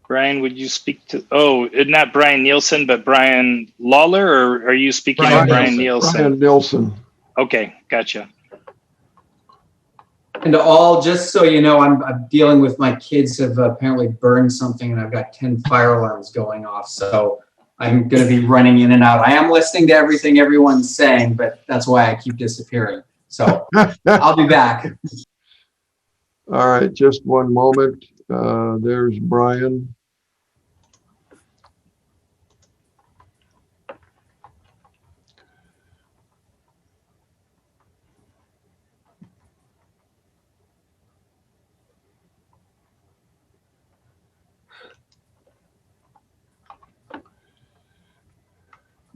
Brian, would you speak to, not Brian Nielsen, but Brian Lawler, or are you speaking to Brian Nielsen? Brian Nielsen. Okay, gotcha. And all, just so you know, I'm dealing with my kids have apparently burned something and I've got 10 fire alarms going off. So I'm going to be running in and out. I am listening to everything everyone's saying, but that's why I keep disappearing. So I'll be back. All right, just one moment. There's Brian.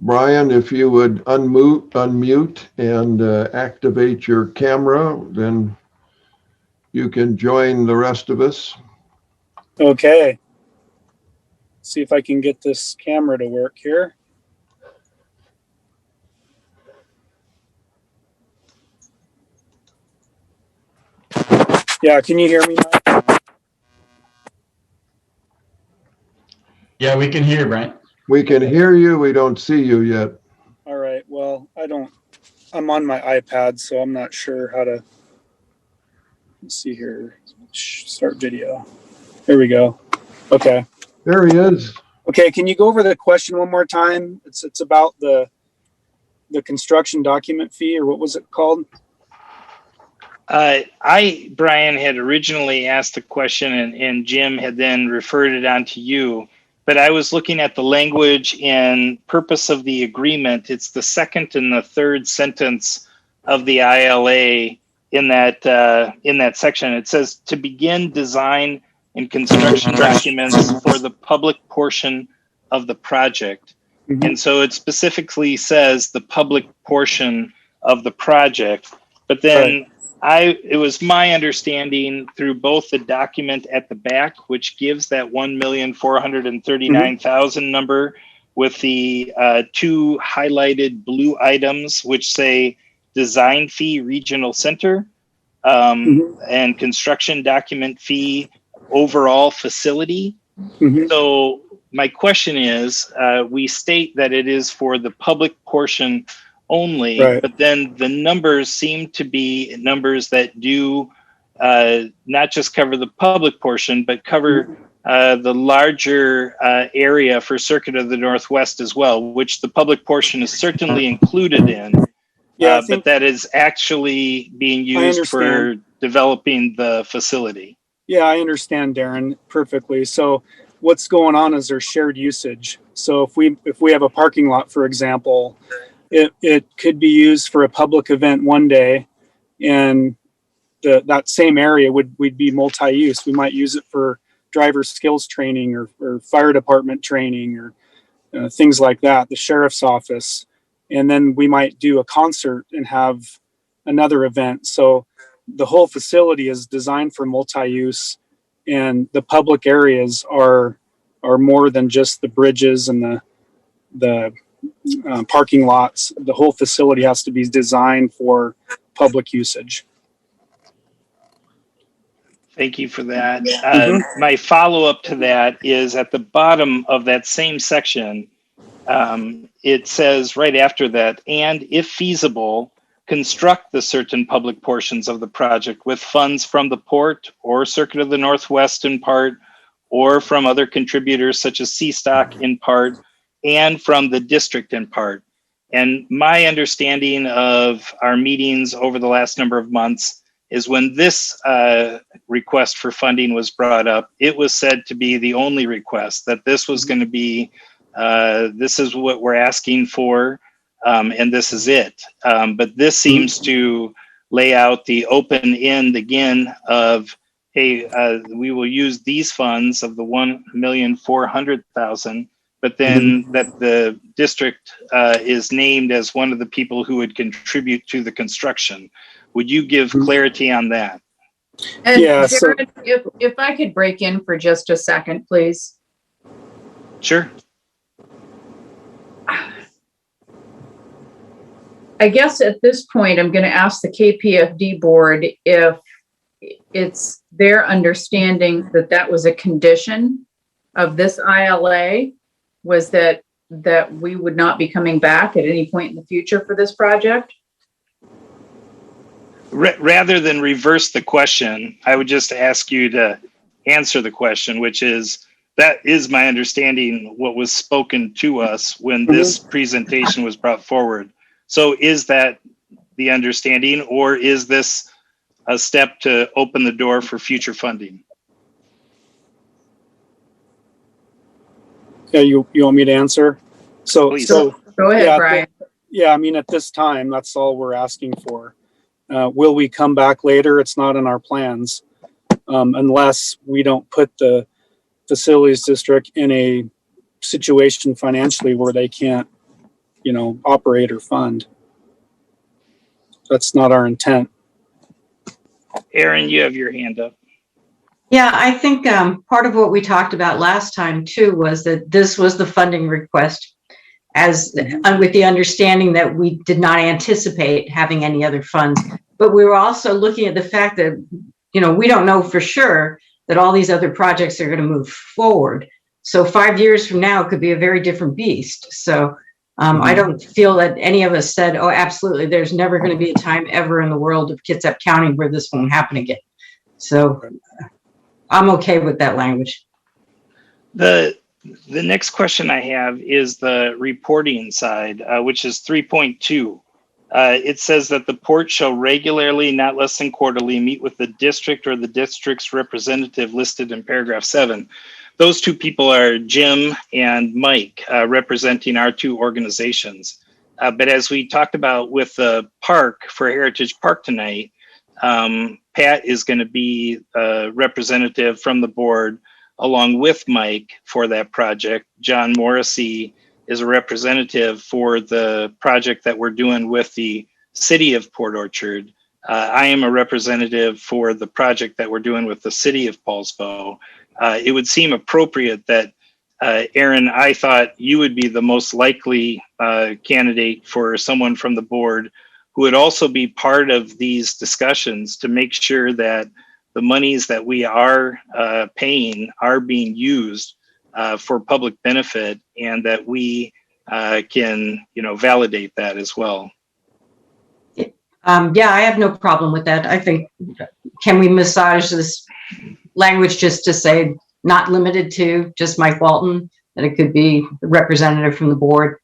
Brian, if you would unmute and activate your camera, then you can join the rest of us. Okay. See if I can get this camera to work here. Yeah, can you hear me now? Yeah, we can hear you, Brian. We can hear you. We don't see you yet. All right. Well, I'm on my iPad, so I'm not sure how to, let's see here. Start video. Here we go. Okay. There he is. Okay. Can you go over the question one more time? It's about the construction document fee, or what was it called? Brian, had originally asked the question and Jim had then referred it on to you, but I was looking at the language and purpose of the agreement. It's the second and the third sentence of the ILA in that section. It says to begin design and construction documents for the public portion of the project. Mhm. And so it specifically says the public portion of the project, but then it was my understanding through both the document at the back, which gives that 1,439,000 number with the two highlighted blue items, which say design fee regional center and construction document fee overall facility. Mhm. So my question is, we state that it is for the public portion only, Right. but then the numbers seem to be numbers that do not just cover the public portion, but cover the larger area for Circuit of the Northwest as well, which the public portion is certainly included in, Yeah, I but think, that is actually being used for understand. developing the facility. Yeah, I understand, Darren, perfectly. So what's going on is there's shared usage. So if we have a parking lot, for example, it could be used for a public event one day, and that same area would be multi-use. We might use it for driver skills training or fire department training or things like that, the sheriff's office. And then we might do a concert and have another event. So the whole facility is designed for multi-use, and the public areas are more than just the bridges and the parking lots. The whole facility has to be designed for public usage. Thank you for that. Mhm. My follow-up to that is at the bottom of that same section, it says right after that, and if feasible, construct the certain public portions of the project with funds from the port or Circuit of the Northwest in part, or from other contributors such as CSTOC in part, and from the district in part. And my understanding of our meetings over the last number of months is when this request for funding was brought up, it was said to be the only request, that this was going to be, this is what we're asking for, and this is it. But this seems to lay out the open end again of, hey, we will use these funds of the 1,400,000, but then that the district is named as one of the people who would contribute to the construction. Would you give clarity on that? And Yeah, so- Jared, if I could break in for just a second, please. Sure. I guess at this point, I'm going to ask the KPFD board if it's their understanding that that was a condition of this ILA, was that we would not be coming back at any point in the future for this project? Rather than reverse the question, I would just ask you to answer the question, which is, that is my understanding what was spoken to us when this presentation was brought forward. So is that the understanding, or is this a step to open the door for future funding? Yeah, you want me to answer? Please. Go ahead, yeah, Brian. Yeah, I mean, at this time, that's all we're asking for. Will we come back later? It's not in our plans, unless we don't put the facilities district in a situation financially where they can't, operate or fund. That's not our intent. Aaron, you have your hand up. Yeah, I think part of what we talked about last time too was that this was the funding request as with the understanding that we did not anticipate having any other funds. But we were also looking at the fact that, we don't know for sure that all these other projects are going to move forward. So 5 years from now, it could be a very different beast. So I don't feel that any of us said, oh, absolutely, there's never going to be a time ever in the world of Kitsap County where this won't happen again. So I'm okay with that language. The next question I have is the reporting side, which is 3.2. It says that the port shall regularly, not less than quarterly, meet with the district or the district's representative listed in paragraph 7. Those two people are Jim and Mike, representing our two organizations. But as we talked about with the park for Heritage Park tonight, Pat is going to be a representative from the board along with Mike for that project. John Morrissey is a representative for the project that we're doing with the city of Port Orchard. I am a representative for the project that we're doing with the city of Paulsbo. It would seem appropriate that, Aaron, I thought you would be the most likely candidate for someone from the board who would also be part of these discussions to make sure that the monies that we are paying are being used for public benefit, and that we can, validate that as well. Yeah, I have no problem with that. I think, can we massage this language just to say not limited to just Mike Walton, that it could be the representative from the board?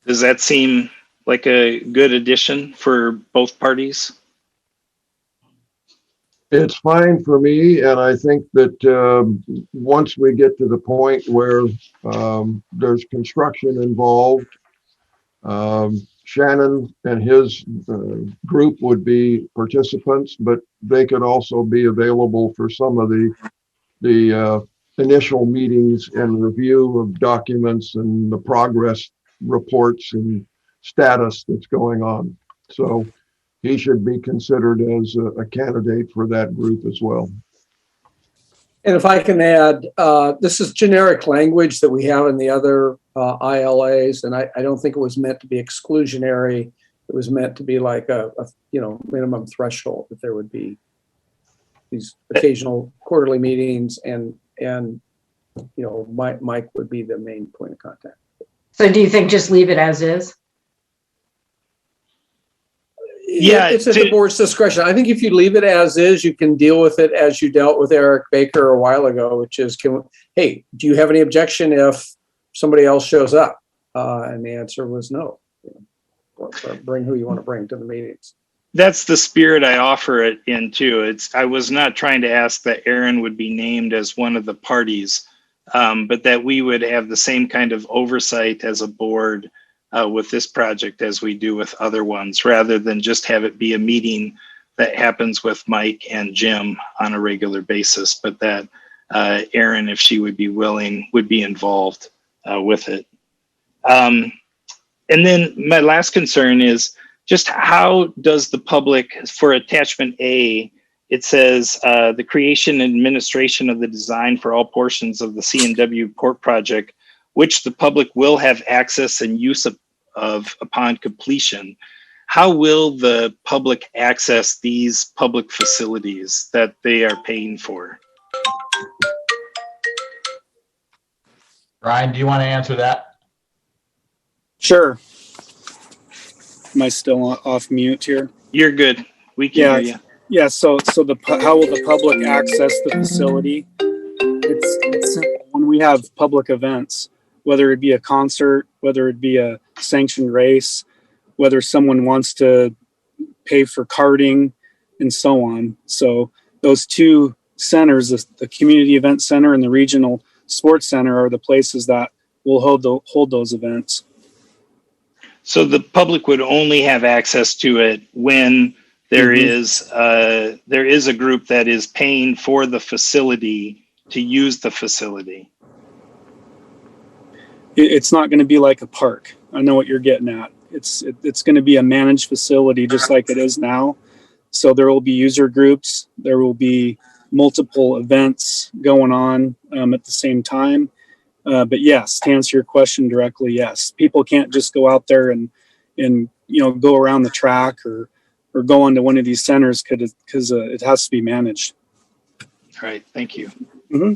Does that seem like a good addition for both parties? It's fine for me, and I think that once we get to the point where there's construction involved, Shannon and his group would be participants, but they could also be available for some of the initial meetings and review of documents and the progress reports and status that's going on. So he should be considered as a candidate for that group as well. And if I can add, this is generic language that we have in the other ILAs, and I don't think it was meant to be exclusionary. It was meant to be like a minimum threshold, that there would be these occasional quarterly meetings, and Mike would be the main point of contact. So do you think just leave it as is? Yeah, it's at the board's discretion. I think if you leave it as is, you can deal with it as you dealt with Eric Baker a while ago, which is, hey, do you have any objection if somebody else shows up? And the answer was no. Or bring who you want to bring to the meetings. That's the spirit I offer it in too. I was not trying to ask that Aaron would be named as one of the parties, but that we would have the same kind of oversight as a board with this project as we do with other ones, rather than just have it be a meeting that happens with Mike and Jim on a regular basis, but that Erin, if she would be willing, would be involved with it. And then my last concern is just how does the public, for attachment A, it says the creation and administration of the design for all portions of the C&W Port project, which the public will have access and use of upon completion. How will the public access these public facilities that they are paying for? Ryan, do you want to answer that? Sure. Am I still off mute here? You're good. We can hear you. Yeah. So how will the public access the facility? It's simple. When we have public events, whether it be a concert, whether it be a sanctioned race, whether someone wants to pay for karting, and so on. So those two centers, the community event center and the regional sports center, are the places that will hold those events. So the public would only have access to it when there is a group that is paying for the facility to use the facility. It's not going to be like a park. I know what you're getting at. It's going to be a managed facility just like it is now. So there will be user groups. There will be multiple events going on at the same time. But yes, to answer your question directly, yes. People can't just go out there and go around the track or go onto one of these centers because it has to be managed. All right. Thank you. Mm-hmm.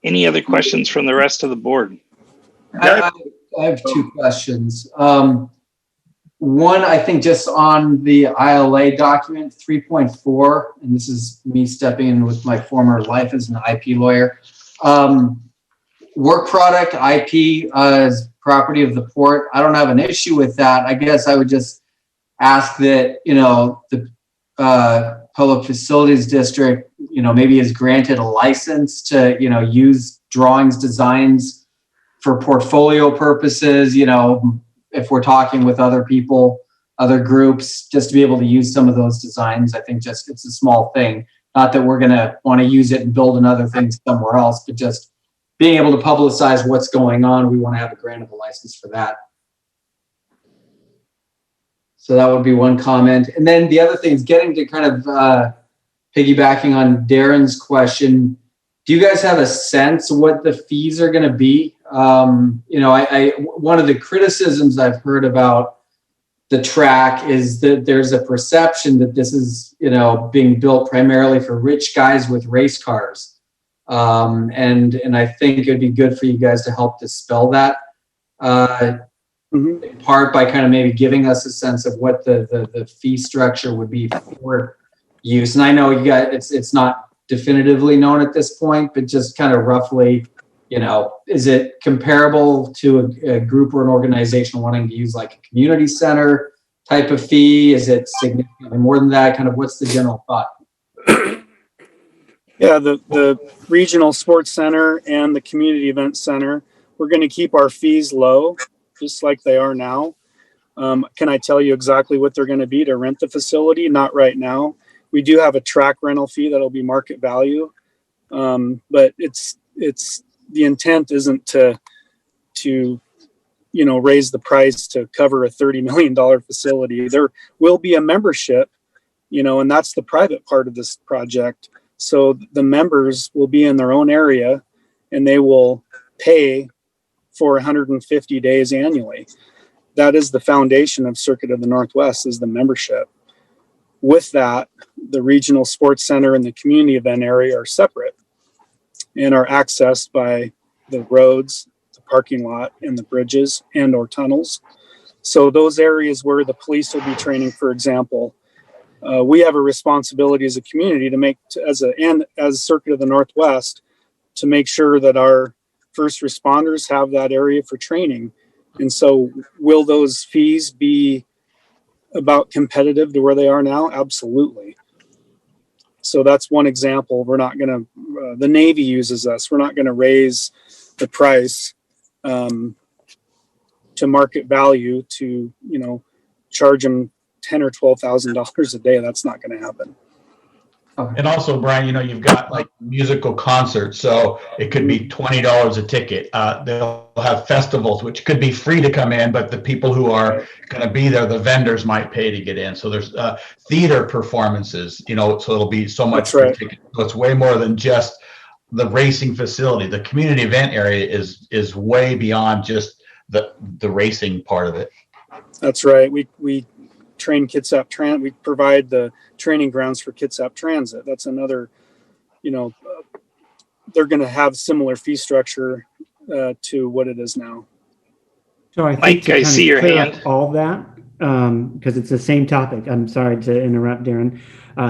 Any other questions from the rest of the board? I have two questions. One, I think just on the ILA document 3.4, and this is me stepping in with my former life as an IP lawyer. Work product IP is property of the port. I don't have an issue with that. I guess I would just ask that, the Public Facilities District, maybe is granted a license to, use drawings, designs for portfolio purposes, if we're talking with other people, other groups, just to be able to use some of those designs. I think just it's a small thing. Not that we're going to want to use it and build another thing somewhere else, but just being able to publicize what's going on. We want to have a grantable license for that. So that would be one comment. And then the other thing is getting to kind of piggybacking on Darren's question. Do you guys have a sense of what the fees are going to be? One of the criticisms I've heard about the track is that there's a perception that this is, being built primarily for rich guys with race cars. And I think it'd be good for you guys to help dispel that. In part by kind of maybe giving us a sense of what the fee structure would be for use. And I know you guys, it's not definitively known at this point, but just kind of roughly, is it comparable to a group or an organization wanting to use like a community center type of fee? Is it significantly more than that? Kind of what's the general thought? Yeah, the regional sports center and the community event center, we're going to keep our fees low, just like they are now. Can I tell you exactly what they're going to be to rent the facility? Not right now. We do have a track rental fee that'll be market value, but it's the intent isn't to raise the price to cover a $30 million facility. There will be a membership, and that's the private part of this project. So the members will be in their own area and they will pay for 150 days annually. That is the foundation of Circuit of the Northwest, is the membership. With that, the regional sports center and the community event area are separate and are accessed by the roads, the parking lot, and the bridges and or tunnels. So those areas where the police will be training, for example, we have a responsibility as a community to make, as Circuit of the Northwest, to make sure that our first responders have that area for training. And so will those fees be about competitive to where they are now? Absolutely. So that's one example. We're not going to, the Navy uses us. We're not going to raise the price to market value to, charge them $10,000 or $12,000 a day. That's not going to happen. And also, Brian, you've got like musical concerts, so it could be $20 a ticket. They'll have festivals, which could be free to come in, but the people who are going to be there, the vendors might pay to get in. So there's theater performances, so it'll be so much per ticket. So it's way more than just the racing facility. The community event area is way beyond just the racing part of it. That's right. We train Kitsap Transit. We provide the training grounds for Kitsap Transit. That's another, they're going to have similar fee structure to what it is now. So I think Mike, to I kind see of your clear hand. up all that, because it's the same topic. I'm sorry to interrupt, Darren.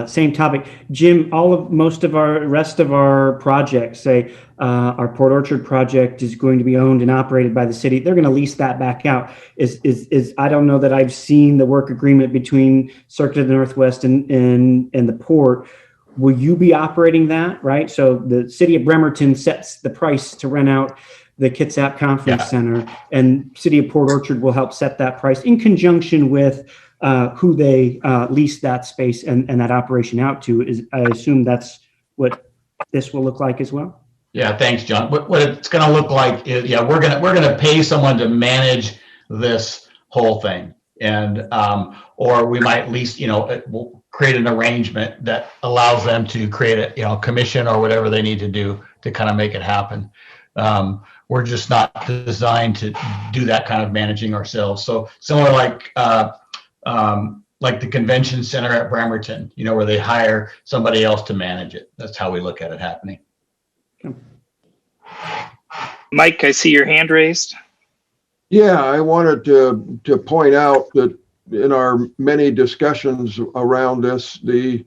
Same topic. Jim, most of our rest of our projects, say our Port Orchard project is going to be owned and operated by the city. They're going to lease that back out. Is I don't know that I've seen the work agreement between Circuit of the Northwest and the port. Will you be operating that, right? So the city of Bremerton sets the price to rent out the Kitsap Conference Center, and city of Port Orchard will help set that price in conjunction with who they lease that space and that operation out to. I assume that's what this will look like as well. Yeah, thanks, John. What it's going to look like is, we're going to pay someone to manage this whole thing, and or we might lease, we'll create an arrangement that allows them to create a commission or whatever they need to do to kind of make it happen. We're just not designed to do that kind of managing ourselves. So similar like the convention center at Bremerton, where they hire somebody else to manage it. That's how we look at it happening. Mike, I see your hand raised. Yeah, I wanted to point out that in our many discussions around this, the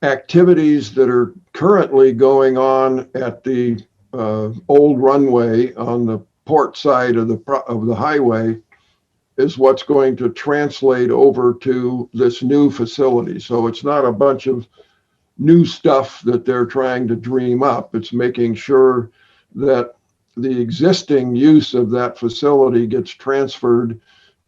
activities that are currently going on at the old runway on the port side of the highway is what's going to translate over to this new facility. So it's not a bunch of new stuff that they're trying to dream up. It's making sure that the existing use of that facility gets transferred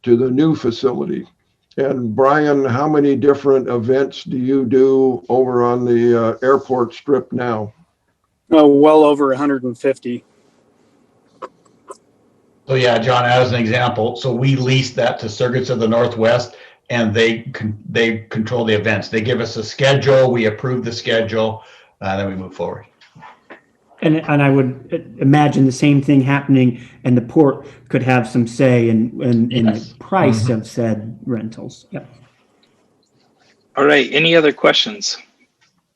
to the new facility. And Brian, how many different events do you do over on the airport strip now? Oh, well over 150. So yeah, John, as an example, so we lease that to Circuits of the Northwest, and they control the events. They give us a schedule, we approve the schedule, then we move forward. And I would imagine the same thing happening, and the port could have some say in Yes. the price of said rentals. Yep. All right. Any other questions?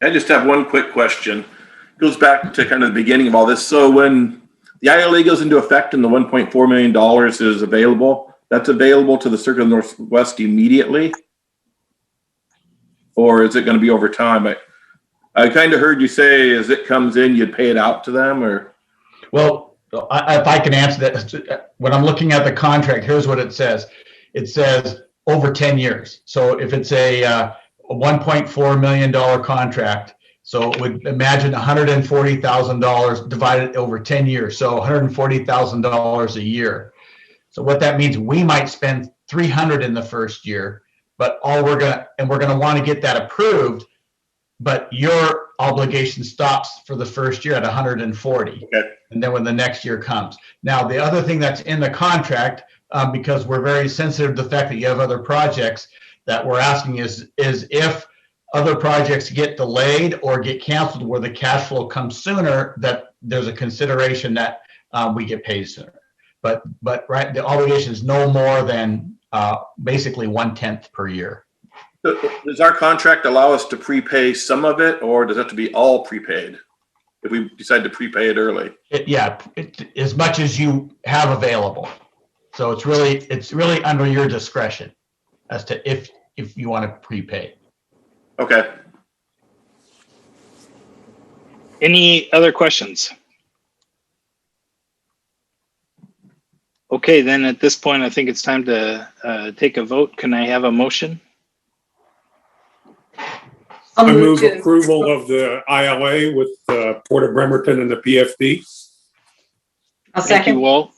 I just have one quick question. It goes back to kind of the beginning of all this. So when the ILA goes into effect and the $1.4 million is available, that's available to the Circuit of the Northwest immediately? Or is it going to be over time? I kind of heard you say as it comes in, you'd pay it out to them, or? Well, if I can answer that, when I'm looking at the contract, here's what it says. It says over 10 years. So if it's a $1.4 million contract, so it would imagine $140,000 divided over 10 years. So $140,000 a year. So what that means, we might spend $300 in the first year, but we're going to want to get that approved, but your obligation stops for the first year at 140. Okay. And then when the next year comes. Now, the other thing that's in the contract, because we're very sensitive to the fact that you have other projects, that we're asking is if other projects get delayed or get canceled where the cash flow comes sooner, that there's a consideration that we get paid sooner. But right, the obligation is no more than basically 1/10 per year. Does our contract allow us to prepay some of it, or does it have to be all prepaid if we decide to prepay it early? As much as you have available. So it's really under your discretion as to if you want to prepay. Okay. Any other questions? Okay, then at this point, I think it's time to take a vote. Can I have a motion? I move approval of the ILA with Port of Bremerton and the PFD. I'll Thank you, second. Walt.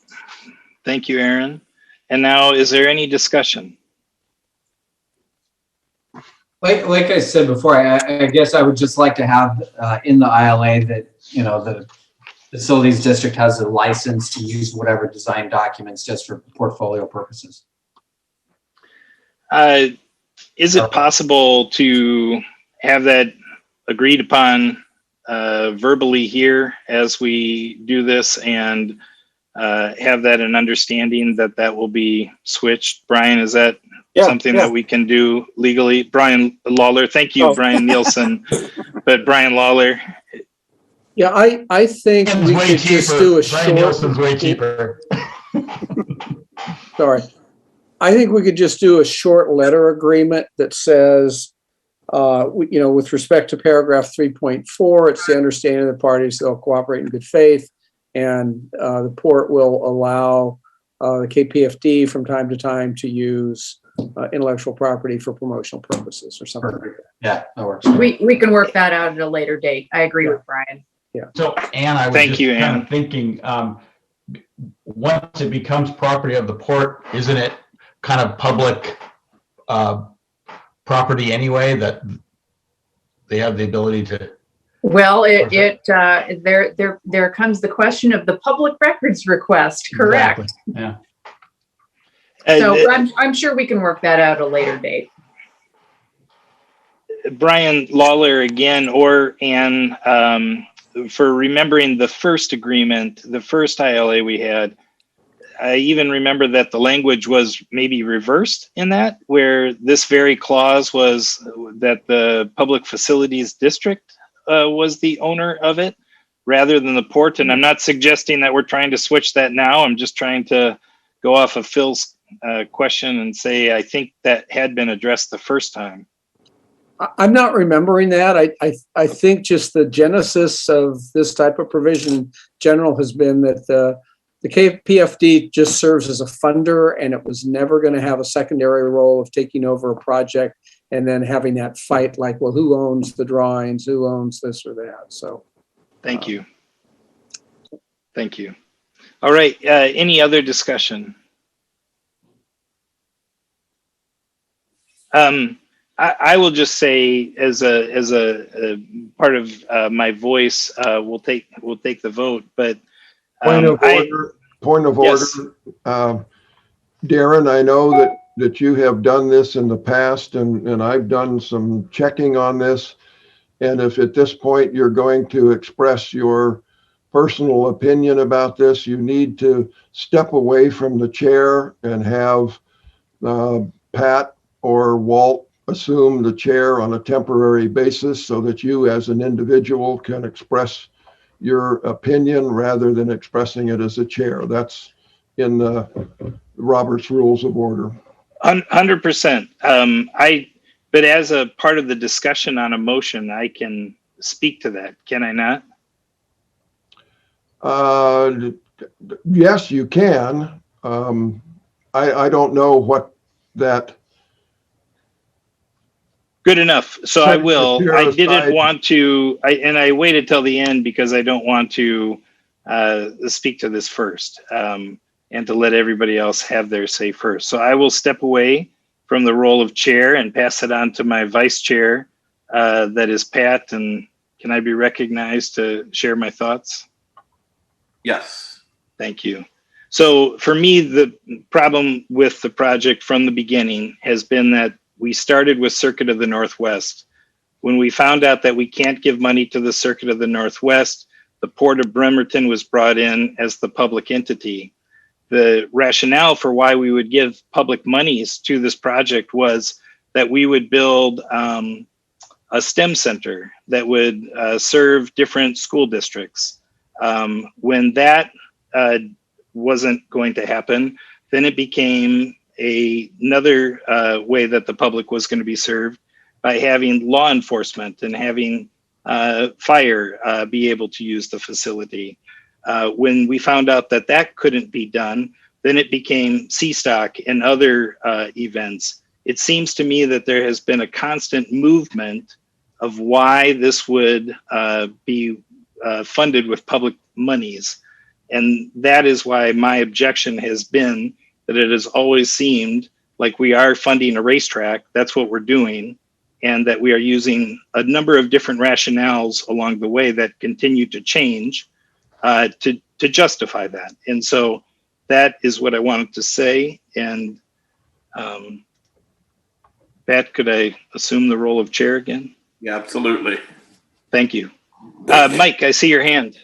Thank you, Aaron. And now, is there any discussion? Like I said before, I guess I would just like to have in the ILA that, the facilities district has a license to use whatever design documents just for portfolio purposes. Is it possible to have that agreed upon verbally here as we do this, and have that an understanding that will be switched? Brian, is that something that we can do legally? Brian Lawler, thank you, Brian Nielsen, but Brian Lawler. Yeah, I think we could just do a short. Brian Nielsen's way cheaper. Sorry. I think we could just do a short letter agreement that says, with respect to paragraph 3.4, it's the understanding of the parties they'll cooperate in good faith, and the port will allow the KPFD from time to time to use intellectual property for promotional purposes or something like that. Yeah, that works. We can work that out at a later date. I agree with Brian. Yeah. So, Ann, I was Thank just you, kind Ann. of thinking, once it becomes property of the port, isn't it kind of public property anyway, that they have the ability to? Well, there comes the question of the public records request, correct? Exactly. Yeah. So I'm sure we can work that out at a later date. Brian Lawler again, or Ann, for remembering the first agreement, the first ILA we had. I even remember that the language was maybe reversed in that, where this very clause was that the public facilities district was the owner of it rather than the port. And I'm not suggesting that we're trying to switch that now. I'm just trying to go off of Phil's question and say, I think that had been addressed the first time. I'm not remembering that. I think just the genesis of this type of provision in general has been that the the KPFD just serves as a funder, and it was never going to have a secondary role of taking over a project and then having that fight like, well, who owns the drawings, who owns this or that? So Thank you. Thank you. All right. Any other discussion? I will just say, as a part of my voice, we'll take the vote. But Point of order. Point of order. Yes. Darren, I know that you have done this in the past, and I've done some checking on this. And if at this point you're going to express your personal opinion about this, you need to step away from the chair and have Pat or Walt assume the chair on a temporary basis so that you as an individual can express your opinion rather than expressing it as a chair. That's in the Robert's Rules of Order. 100%. But as a part of the discussion on a motion, I can speak to that. Can I not? Yes, you can. I don't know what that. Good enough. So I will. I didn't aside. want to, and I waited till the end because I don't want to speak to this first, and to let everybody else have their say first. So I will step away from the role of chair and pass it on to my vice chair, that is Pat. And can I be recognized to share my thoughts? Yes. Thank you. So for me, the problem with the project from the beginning has been that we started with Circuit of the Northwest. When we found out that we can't give money to the Circuit of the Northwest, the Port of Bremerton was brought in as the public entity. The rationale for why we would give public monies to this project was that we would build a STEM center that would serve different school districts. When that wasn't going to happen, then it became another way that the public was going to be served by having law enforcement and having fire be able to use the facility. When we found out that that couldn't be done, then it became C-Stock and other events. It seems to me that there has been a constant movement of why this would be funded with public monies. And that is why my objection has been that it has always seemed like we are funding a racetrack, that's what we're doing, and that we are using a number of different rationales along the way that continue to change to justify that. And so that is what I wanted to say. And Pat, could I assume the role of chair again? Yeah, absolutely. Thank you. Mike, I see your hand.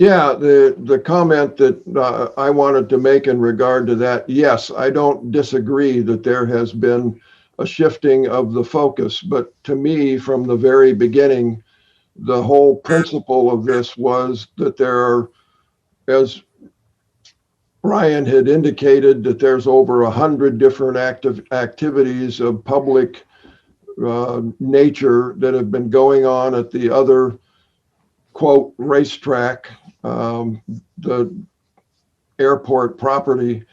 Yeah, the comment that I wanted to make in regard to that, yes, I don't disagree that there has been a shifting of the focus, but to me, from the very beginning, the whole principle of this was that there are, as Brian had indicated, that there's over 100 different activities of public nature that have been going on at the other, quote, racetrack, the airport property.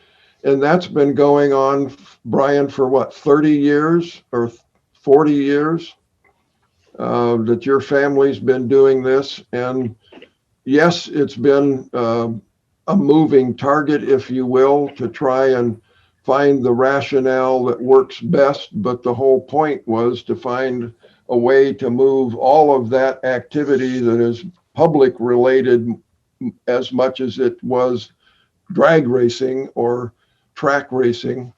And that's been going on, Brian, for what, 30 years or 40 years that your family's been doing this. And yes, it's been a moving target, if you will, to try and find the rationale that works best. But the whole point was to find a way to move all of that activity that is public related as much as it was drag racing or track racing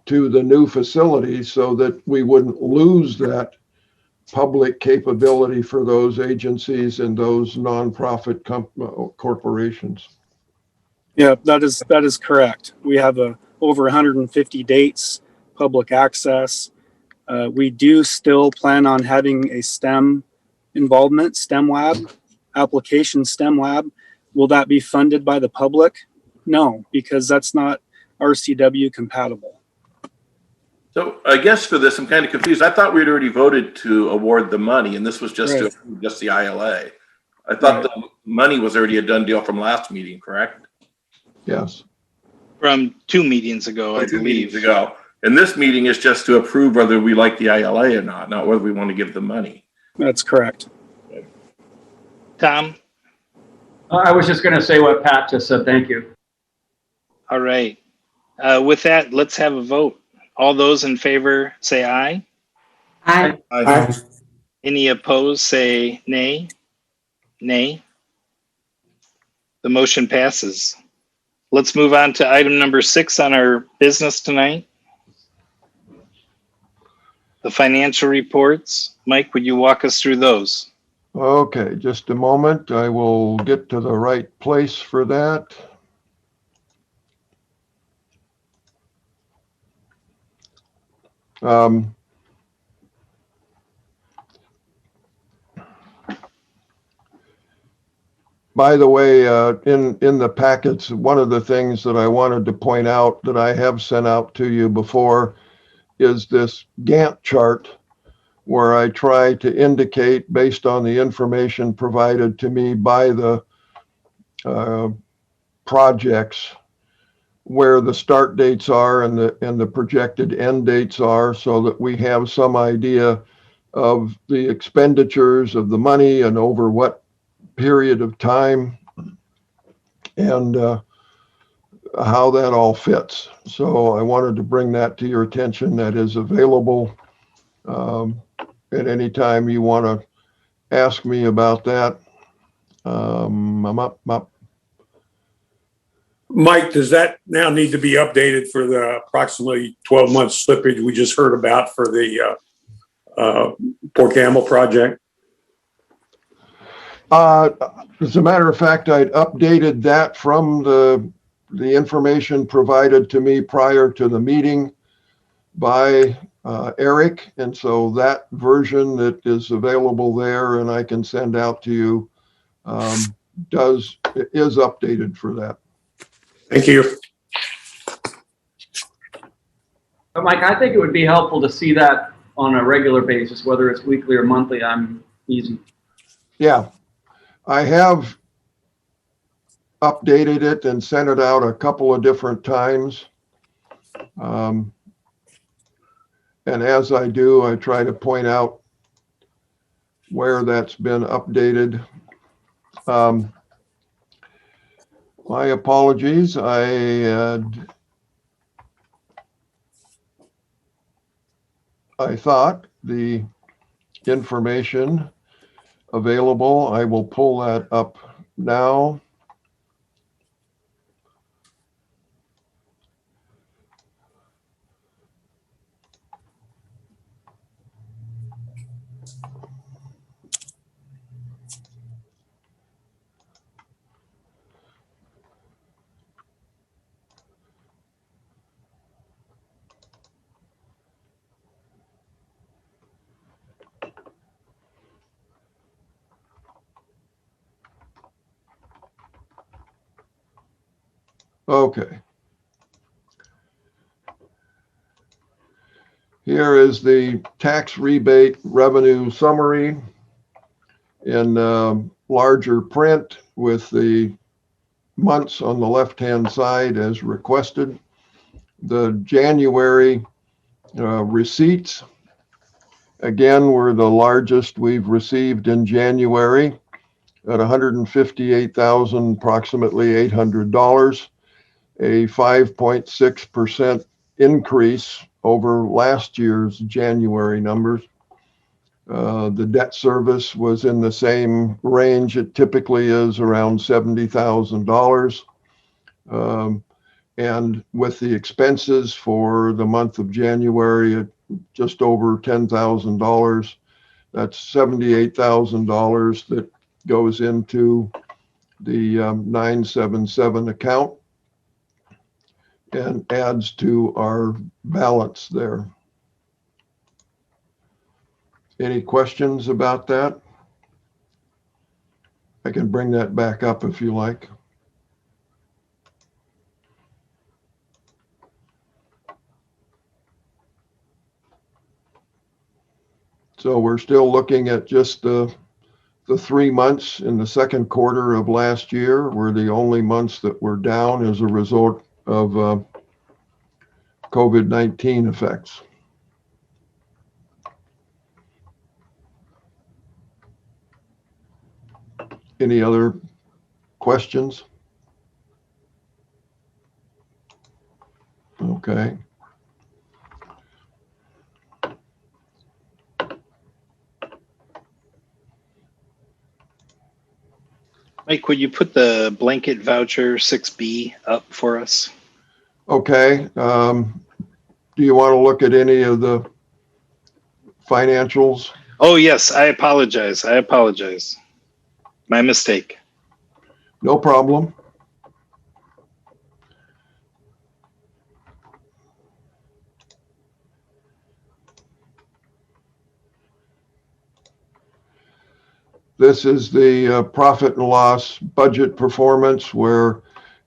to the new facility so that we wouldn't lose that public capability for those agencies and those nonprofit corporations. Yeah, that is correct. We have over 150 dates, public access. We do still plan on having a STEM involvement, STEM lab, application STEM lab. Will that be funded by the public? No, because that's not RCW compatible. So I guess for this, I'm kind of confused. I thought we'd already voted to award the money, and this was just Right. just the ILA. I thought the money was already a done deal from last meeting, correct? Yes. From 2 meetings ago, I 2 meetings believe. ago. And this meeting is just to approve whether we like the ILA or not whether we want to give them money. That's correct. Tom? I was just going to say what Pat just said. Thank you. All right. With that, let's have a vote. All those in favor say aye. I, Any opposed say nay. Nay. The motion passes. Let's move on to item number 6 on our business tonight. The financial reports. Mike, would you walk us through those? Okay, just a moment. I will get to the right place for that. By the way, in the packets, one of the things that I wanted to point out that I have sent out to you before is this Gantt chart where I try to indicate based on the information provided to me by the projects where the start dates are and the projected end dates are, so that we have some idea of the expenditures of the money and over what period of time and how that all fits. So I wanted to bring that to your attention. That is available at any time you want to ask me about that. I'm up. Mike, does that now need to be updated for the approximately 12-month slippage we just heard about for the Port Campbell project? As a matter of fact, I'd updated that from the information provided to me prior to the meeting by Eric. And so that version that is available there and I can send out to you is updated for that. Thank you. But Mike, I think it would be helpful to see that on a regular basis, whether it's weekly or monthly. I'm easy. Yeah, I have updated it and sent it out a couple of different times. And as I do, I try to point out where that's been updated. My apologies. I thought the information available, I will pull that up now. Okay. Here is the tax rebate revenue summary in larger print with the months on the left-hand side as requested. The January receipts, again, were the largest we've received in January at $158,000, approximately $800, a 5.6% increase over last year's January numbers. The debt service was in the same range it typically is, around $70,000. And with the expenses for the month of January at just over $10,000, that's $78,000 that goes into the 977 account and adds to our balance there. Any questions about that? I can bring that back up if you like. So we're still looking at just the the 3 months in the second quarter of last year were the only months that were down as a result of COVID-19 effects. Any other questions? Okay. Mike, would you put the blanket voucher 6B up for us? Okay. Do you want to look at any of the financials? Oh, yes, I apologize. I apologize. My mistake. No problem. This is the profit and loss budget performance, where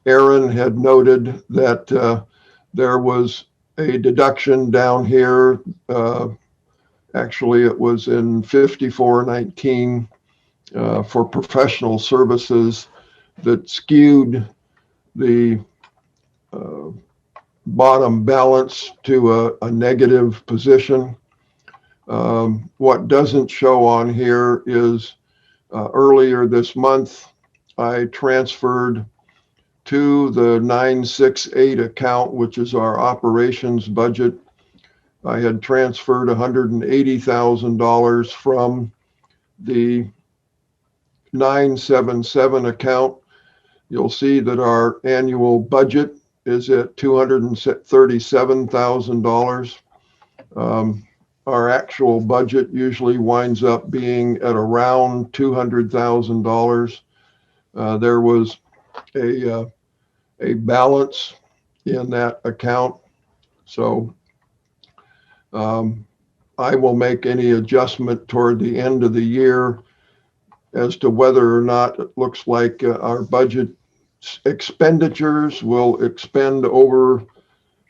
Aaron had noted that there was a deduction down here. Actually, it was in 5419 for professional services that skewed the bottom balance to a negative position. What doesn't show on here is earlier this month, I transferred to the 968 account, which is our operations budget. I had transferred $180,000 from the 977 account. You'll see that our annual budget is at $237,000. Our actual budget usually winds up being at around $200,000. There was a balance in that account. So I will make any adjustment toward the end of the year as to whether or not it looks like our budget expenditures will expend over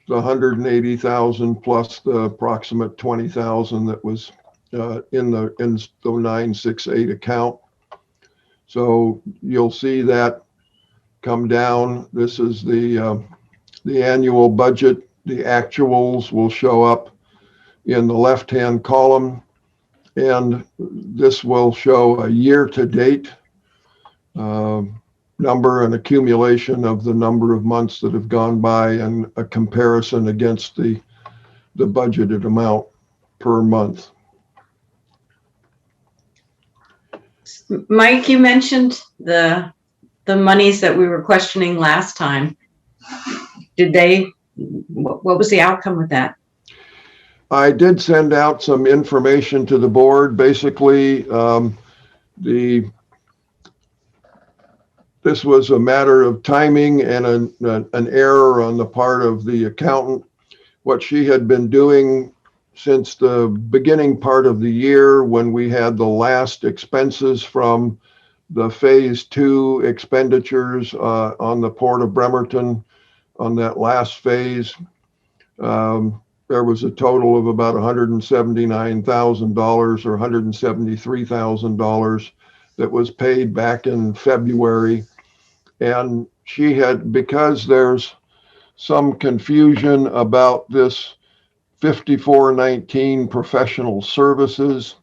the 180,000 plus the approximate 20,000 that was in the 968 account. So you'll see that come down. This is the annual budget. The actuals will show up in the left-hand column, and this will show a year-to-date number, an accumulation of the number of months that have gone by, and a comparison against the budgeted amount per month. Mike, you mentioned the monies that we were questioning last time. What was the outcome with that? I did send out some information to the board. Basically, this was a matter of timing and an error on the part of the accountant. What she had been doing since the beginning part of the year, when we had the last expenses from the phase 2 expenditures on the Port of Bremerton, on that last phase, there was a total of about $179,000 or $173,000 that was paid back in February. And she had, because there's some confusion about this 5419 professional services,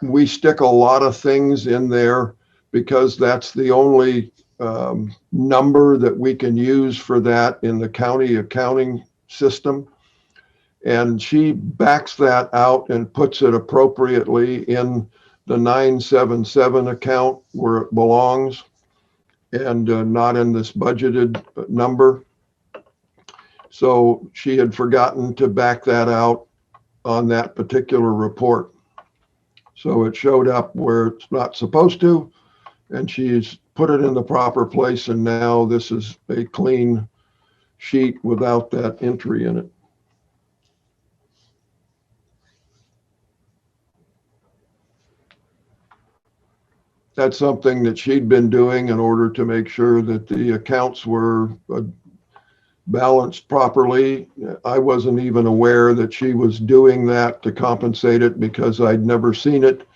we stick a lot of things in there because that's the only number that we can use for that in the county accounting system. And she backs that out and puts it appropriately in the 977 account where it belongs, and not in this budgeted number. So she had forgotten to back that out on that particular report. So it showed up where it's not supposed to, and she's put it in the proper place, and now this is a clean sheet without that entry in it. That's something that she'd been doing in order to make sure that the accounts were balanced properly. I wasn't even aware that she was doing that to compensate it because I'd never seen it.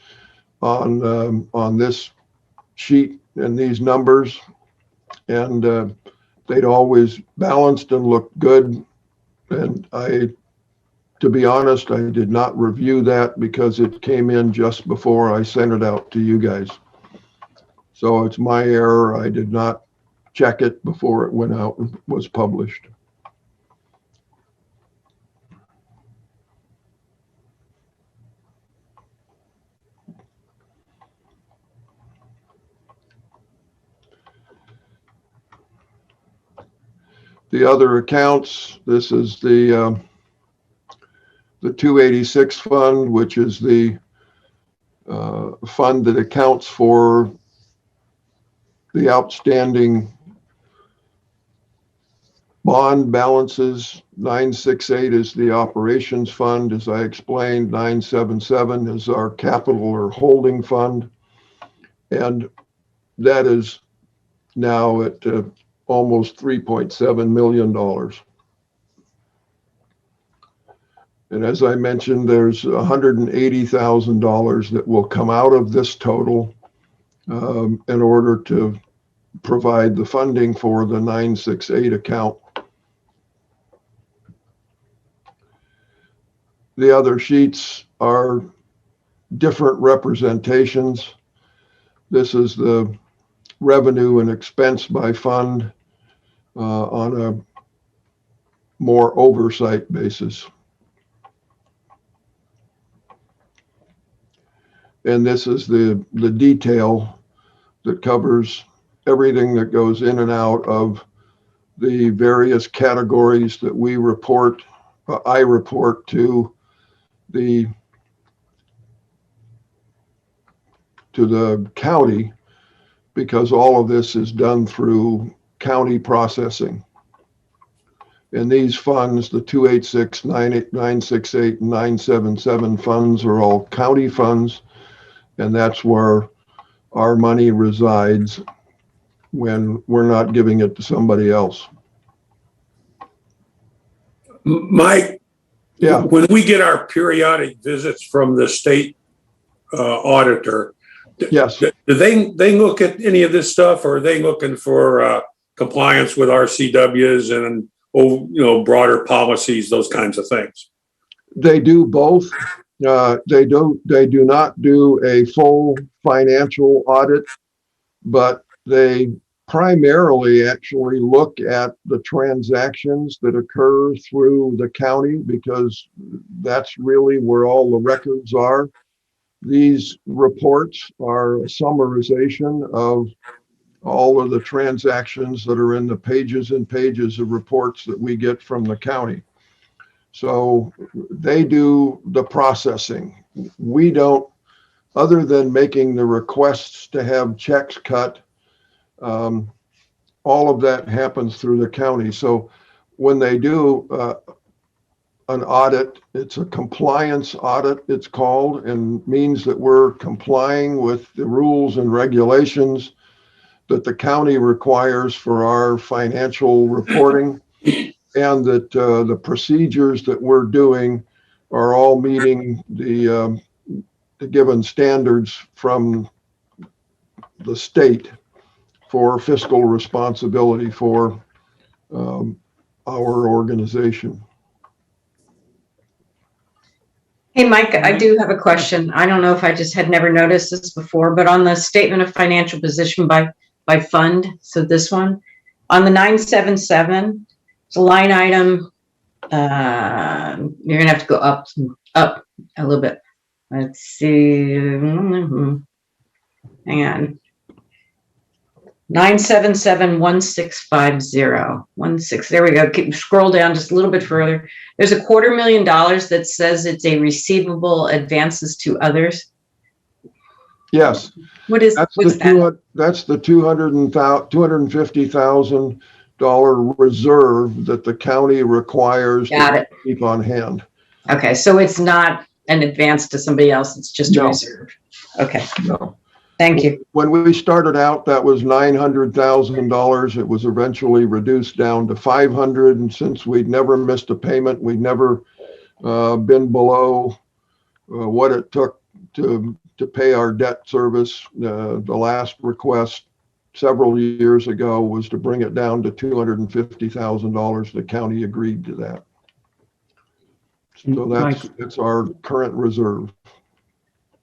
on this sheet and these numbers, and they'd always balanced and looked good. And to be honest, I did not review that because it came in just before I sent it out to you guys. So it's my error. I did not check it before it went out and was published. The other accounts, this is the 286 fund, which is the fund that accounts for the outstanding bond balances. 968 is the operations fund, as I explained. 977 is our capital or holding fund. And that is now at almost $3.7 million. And as I mentioned, there's $180,000 that will come out of this total in order to provide the funding for the 968 account. The other sheets are different representations. This is the revenue and expense by fund on a more oversight basis. And this is the detail that covers everything that goes in and out of the various categories that we report, I report to the county, because all of this is done through county processing. And these funds, the 286, 968, and 977 funds are all county funds, and that's where our money resides when we're not giving it to somebody else. Mike, yeah, when we get our periodic visits from the state auditor, yes, do they look at any of this stuff, or are they looking for compliance with RCWs and broader policies, those kinds of things? They do both. They do not do a full financial audit, but they primarily actually look at the transactions that occur through the county, because that's really where all the records are. These reports are a summarization of all of the transactions that are in the pages and pages of reports that we get from the county. So they do the processing. We don't, other than making the requests to have checks cut. All of that happens through the county. So when they do an audit, it's a compliance audit, it's called, and means that we're complying with the rules and regulations that the county requires for our financial reporting, and that the procedures that we're doing are all meeting the given standards from the state for fiscal responsibility for our organization. Hey, Mike, I do have a question. I don't know if I just had never noticed this before, but on the statement of financial position by fund, so this one, on the 977, it's a line item. You're gonna have to go up a little bit. Let's see. Hang on. 977-1650. There we go. Scroll down just a little bit further. There's $250,000 that says it's a receivable advances to others. Yes. What's that? That's the $250,000 reserve that the county requires to keep on hand. Okay, so it's not an advance to somebody else. It's just a reserve. Okay. No. Thank you. When we started out, that was $900,000. It was eventually reduced down to $500,000. And since we'd never missed a payment, we'd never been below what it took to to pay our debt service. The last request several years ago was to bring it down to $250,000. The county agreed to that. So that's our current reserve.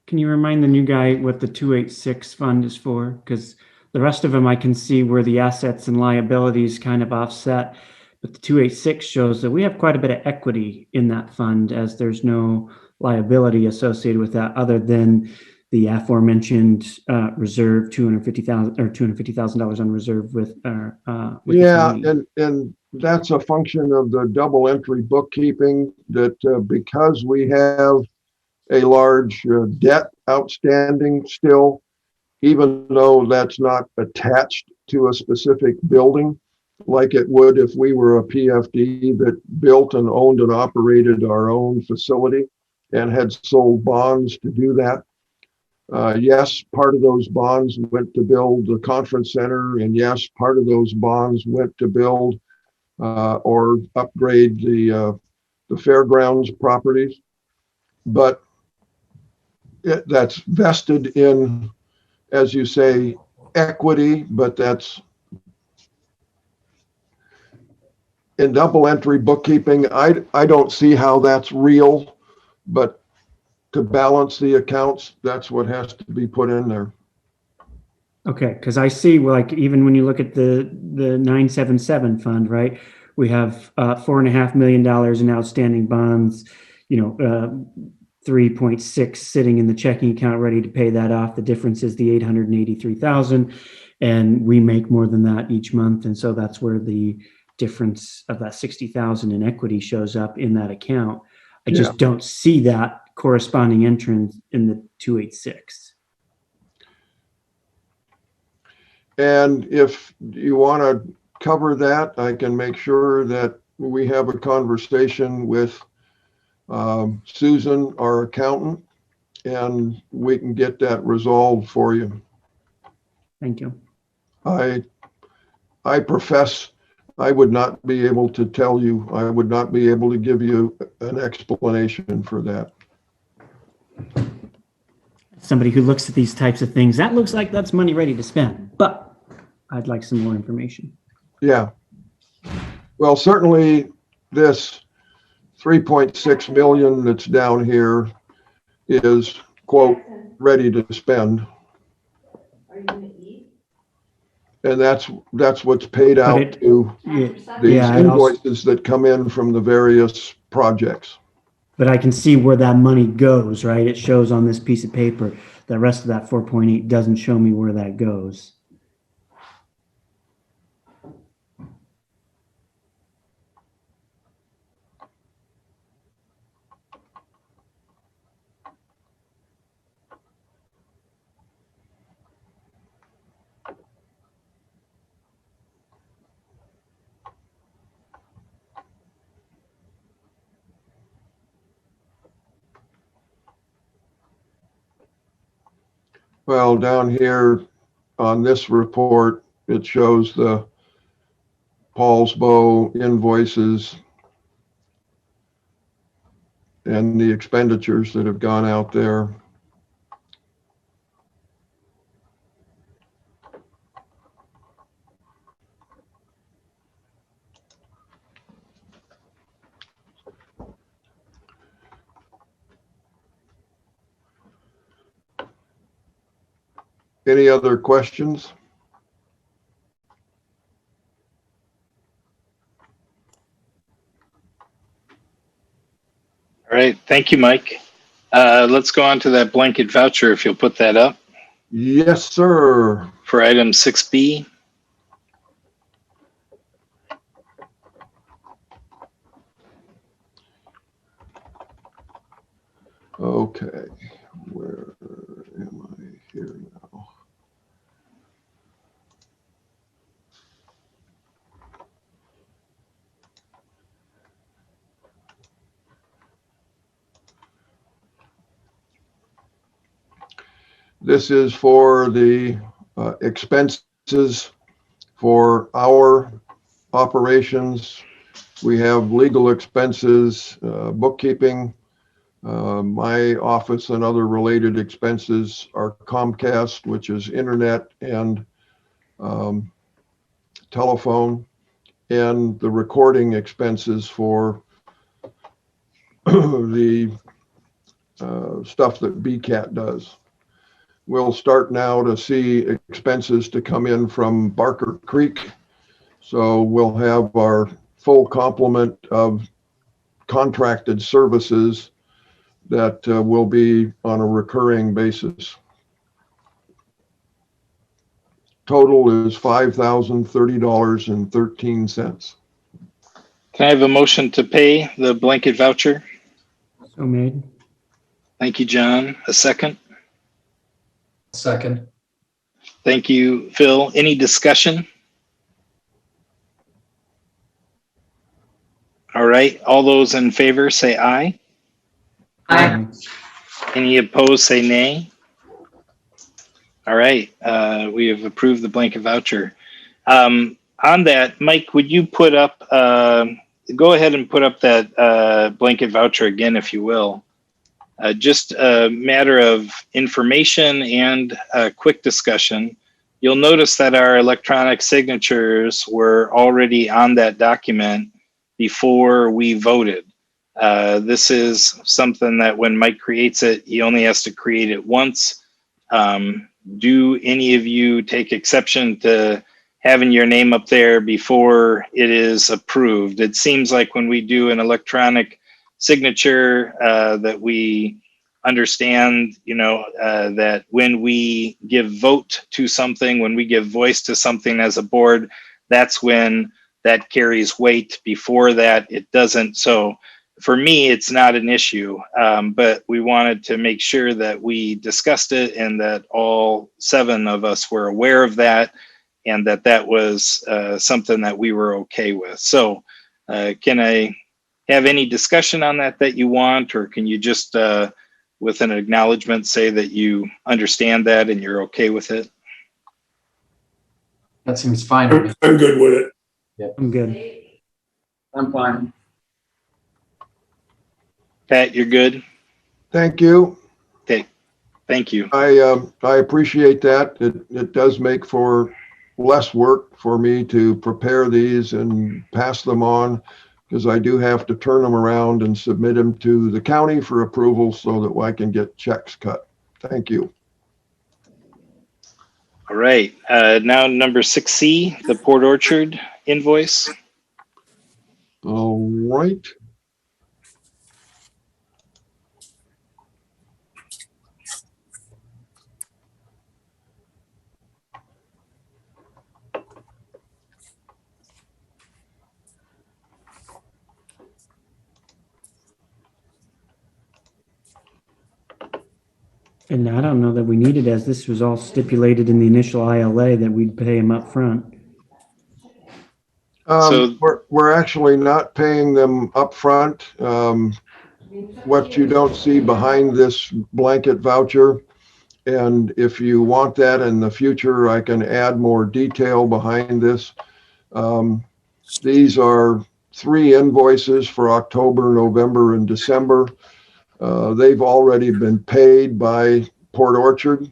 Can you remind the new guy what the 286 fund is for? Because the rest of them I can see where the assets and liabilities kind of offset, but the 286 shows that we have quite a bit of equity in that fund, as there's no liability associated with that other than the aforementioned reserve, $250,000 on reserve with the county. And that's a function of the double entry bookkeeping that because we have a large debt outstanding still, even though that's not attached to a specific building, like it would if we were a PFD that built and owned and operated our own facility and had sold bonds to do that. Yes, part of those bonds went to build the conference center, and yes, part of those bonds went to build or upgrade the fairgrounds properties. But that's vested in, as you say, equity, but that's in double entry bookkeeping. I don't see how that's real, but to balance the accounts, that's what has to be put in there. Okay, because I see, like, even when you look at the 977 fund, right? We have $4.5 million in outstanding bonds, 3.6 sitting in the checking account ready to pay that off. The difference is the 883,000, and we make more than that each month, and so that's where the difference of that 60,000 in equity shows up in that account. I just don't see that corresponding entrance in the 286. And if you want to cover that, I can make sure that we have a conversation with Susan, our accountant, and we can get that resolved for you. Thank you. I profess I would not be able to tell you, I would not be able to give you an explanation for that. Somebody who looks at these types of things, that looks like that's money ready to spend, but I'd like some more information. Yeah. Well, certainly this 3.6 million that's down here is, quote, ready to spend. Are you gonna eat? And that's what's paid out to these invoices that come in from the various projects. But I can see where that money goes, right? It shows on this piece of paper. The rest of that 4.8 doesn't show me where that goes. Well, down here on this report, it shows the Paulsbo invoices and the expenditures that have gone out there. Any other questions? All right, thank you, Mike. Let's go on to that blanket voucher, if you'll put that up. Yes, sir. For item 6B. Okay, where am I here now? This is for the expenses for our operations. We have legal expenses, bookkeeping, My office and other related expenses are Comcast, which is internet and telephone, and the recording expenses for the stuff that BCAT does. We'll start now to see expenses to come in from Barker Creek. So we'll have our full complement of contracted services that will be on a recurring basis. Total is $5,030.13. Can I have a motion to pay the blanket voucher? So made. Thank you, John. A second? Second. Thank you, Phil. Any discussion? All right, all those in favor say aye. Aye. Any opposed say nay. All right, we have approved the blanket voucher. On that, Mike, would you put up, go ahead and put up that blanket voucher again, if you will. Just a matter of information and a quick discussion. You'll notice that our electronic signatures were already on that document before we voted. This is something that when Mike creates it, he only has to create it once. Do any of you take exception to having your name up there before it is approved? It seems like when we do an electronic signature that we understand, that when we give vote to something, when we give voice to something as a board, that's when that carries weight. Before that, it doesn't. So for me, it's not an issue, but we wanted to make sure that we discussed it and that all 7 of us were aware of that and that that was something that we were okay with. So can I have any discussion on that you want, or can you just with an acknowledgement say that you understand that and you're okay with it? That seems fine to me. I'm good with it. I'm good. I'm fine. Pat, you're good? Thank you. Okay, thank you. I appreciate that. It does make for less work for me to prepare these and pass them on, because I do have to turn them around and submit them to the county for approval so that I can get checks cut. Thank you. All right, now number 6C, the Port Orchard invoice. All right. And I don't know that we need it, as this was all stipulated in the initial ILA that we'd pay them up front. So- We're actually not paying them up front. What you don't see behind this blanket voucher, and if you want that in the future, I can add more detail behind this. These are 3 invoices for October, November, and December. They've already been paid by Port Orchard,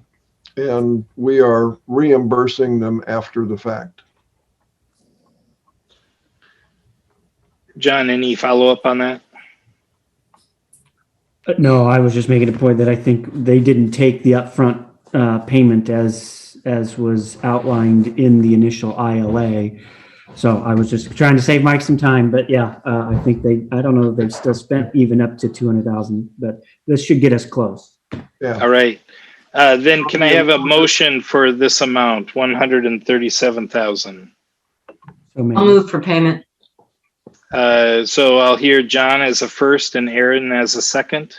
and we are reimbursing them after the fact. John, any follow-up on that? No, I was just making a point that I think they didn't take the upfront payment as was outlined in the initial ILA. So I was just trying to save Mike some time, but yeah, I think I don't know if they've still spent even up to 200,000, but this should get us close. Yeah. All right. Then can I have a motion for this amount, 137,000? So I'll maybe. move for payment. So I'll hear John as a first and Aaron as a second.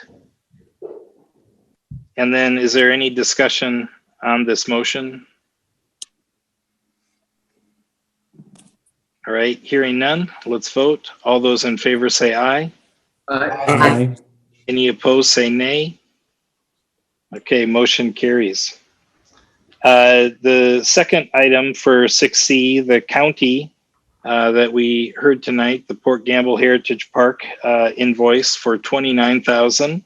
And then is there any discussion on this motion? All right, hearing none, let's vote. All those in favor say aye. Aye. Any opposed say nay. Okay, motion carries. The second item for 6C, the county that we heard tonight, the Port Gamble Heritage Park invoice for $29,000.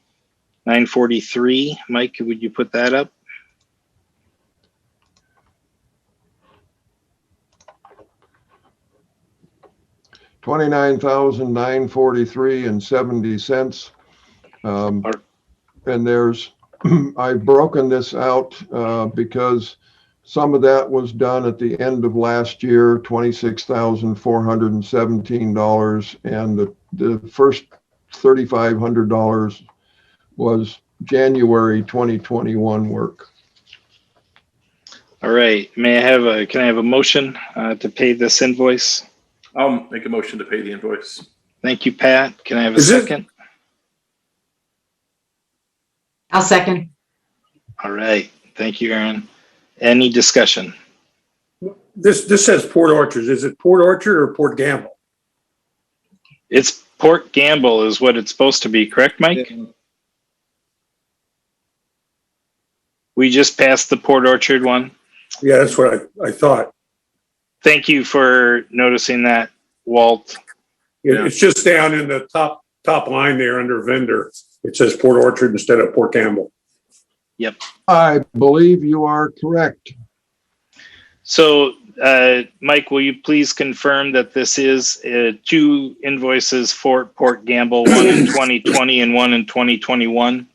943. Mike, would you put that up? $29,943.70. And there's, I've broken this out because some of that was done at the end of last year, $26,417, and the first $3,500 was January 2021 work. All right. Can I have a motion to pay this invoice? I'll make a motion to pay the invoice. Thank you, Pat. Can I have a Is it- second? I'll second. All right. Thank you, Aaron. Any discussion? This says Port Orchard. Is it Port Orchard or Port Gamble? It's Port Gamble is what it's supposed to be, correct, Mike? We just passed the Port Orchard one. Yeah, that's what I thought. Thank you for noticing that, Walt. Yeah. It's just down in the top line there under vendor. It says Port Orchard instead of Port Gamble. Yep. I believe you are correct. So, Mike, will you please confirm that this is 2 invoices for Port Gamble, one in 2020 and one in 2021?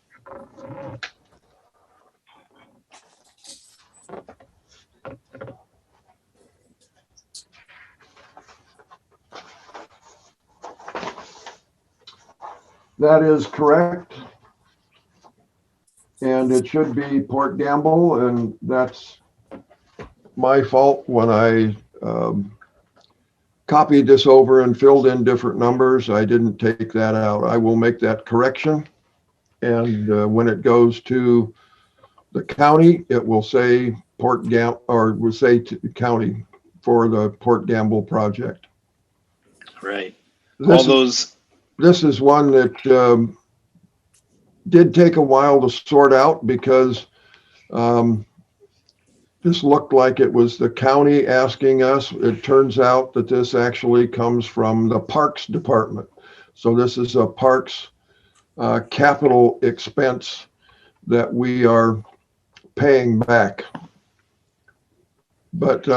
That is correct. And it should be Port Gamble, and that's my fault when I copied this over and filled in different numbers. I didn't take that out. I will make that correction. And when it goes to the county, it will say Port Gamble, or will say to the county for the Port Gamble project. Right. This is one that did take a while to sort out because this looked like it was the county asking us. It turns out that this actually comes from the Parks Department. So this is a Parks capital expense that we are paying back. But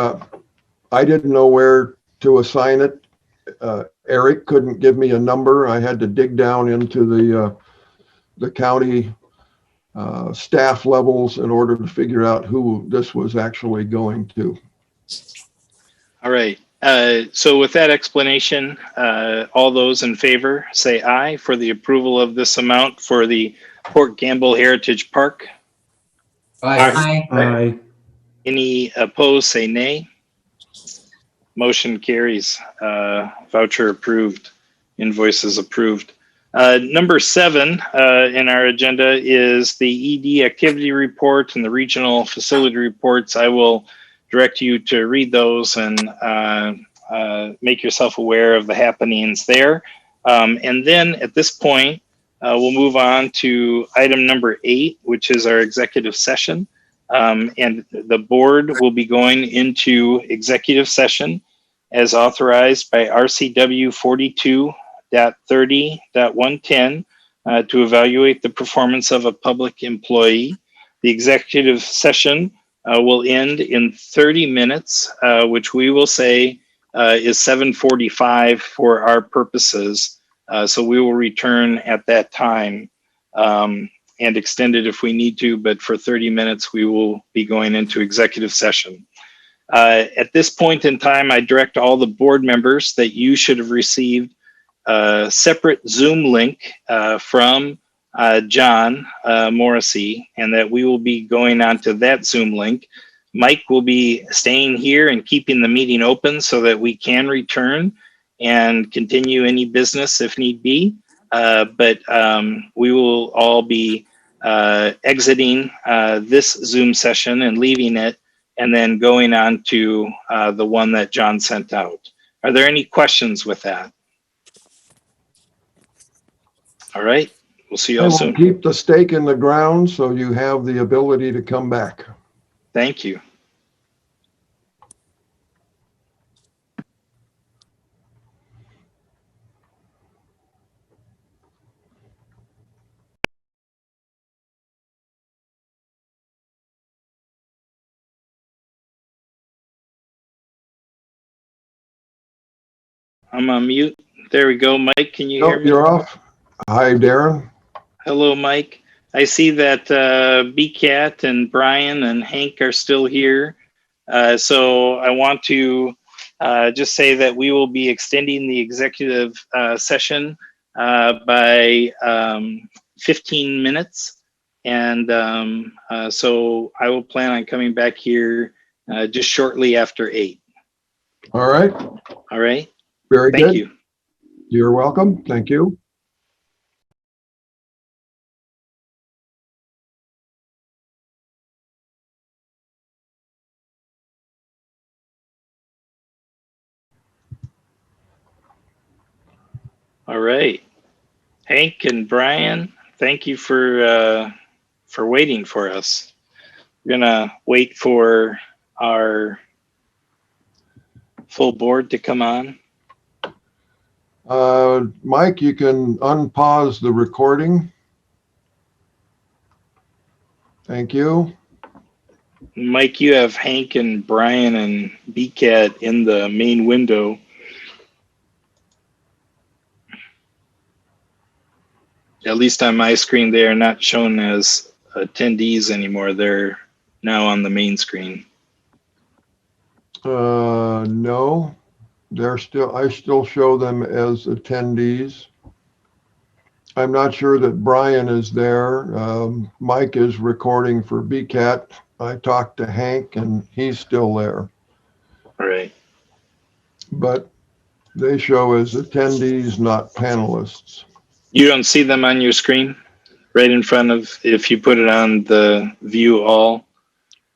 I didn't know where to assign it. Eric couldn't give me a number. I had to dig down into the county staff levels in order to figure out who this was actually going to. All right. So with that explanation, all those in favor say aye for the approval of this amount for the Port Gamble Heritage Park. Aye. Aye. Any opposed, say nay. Motion carries. Voucher approved. Invoices approved. Number 7 in our agenda is the ED activity report and the regional facility reports. I will direct you to read those and make yourself aware of the happenings there. And then at this point, we'll move on to item number 8, which is our executive session. And the board will be going into executive session as authorized by RCW 42.30.110 to evaluate the performance of a public employee. The executive session will end in 30 minutes, which we will say is 7:45 for our purposes. So we will return at that time and extend it if we need to, but for 30 minutes, we will be going into executive session. At this point in time, I direct all the board members that you should have received a separate Zoom link from John Morrissey, and that we will be going on to that Zoom link. Mike will be staying here and keeping the meeting open so that we can return and continue any business if need be. But we will all be exiting this Zoom session and leaving it, and then going on to the one that John sent out. Are there any questions with that? All right, we'll see you all soon. Keep the stake in the ground so you have the ability to come back. Thank you. I'm on mute. There we go. Mike, can you hear Nope, me? you're off. Hi, Darren. Hello, Mike. I see that BCAT and Brian and Hank are still here. So I want to just say that we will be extending the executive session by 15 minutes. And so I will plan on coming back here just shortly after 8. All right. All right. Very good. Thank you. You're welcome. Thank you. All right. Hank and Brian, thank you for waiting for us. We're gonna wait for our full board to come on. Mike, you can unpause the recording. Thank you. Mike, you have Hank and Brian and BCAT in the main window. At least on my screen, they are not shown as attendees anymore. They're now on the main screen. No, I still show them as attendees. I'm not sure that Brian is there. Mike is recording for BCAT. I talked to Hank and he's still there. All right. But they show as attendees, not panelists. You don't see them on your screen right in front of, if you put it on the view all,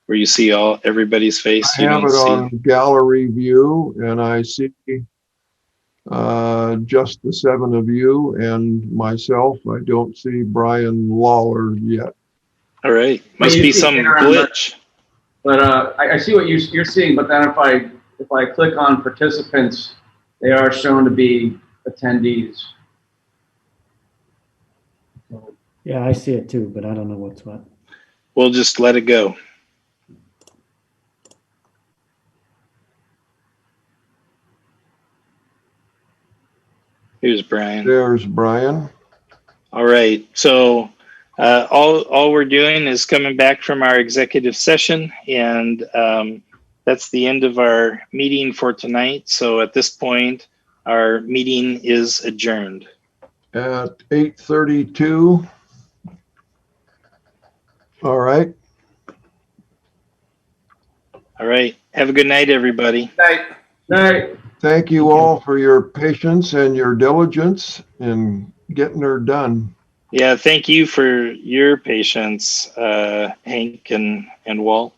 where you see everybody's face. I have it on gallery view and I see just the 7 of you and myself. I don't see Brian Lawler yet. All right. Must be some glitch. But I see what you're seeing, but then if I click on participants, they are shown to be attendees. Yeah, I see it too, but I don't know what's what. We'll just let it go. Here's Brian. There's Brian. All right. So all we're doing is coming back from our executive session, and that's the end of our meeting for tonight. So at this point, our meeting is adjourned. At 8:32. All right. All right. Have a good night, everybody. Night. Night. Thank you all for your patience and your diligence in getting her done. Yeah, thank you for your patience, Hank and Walt.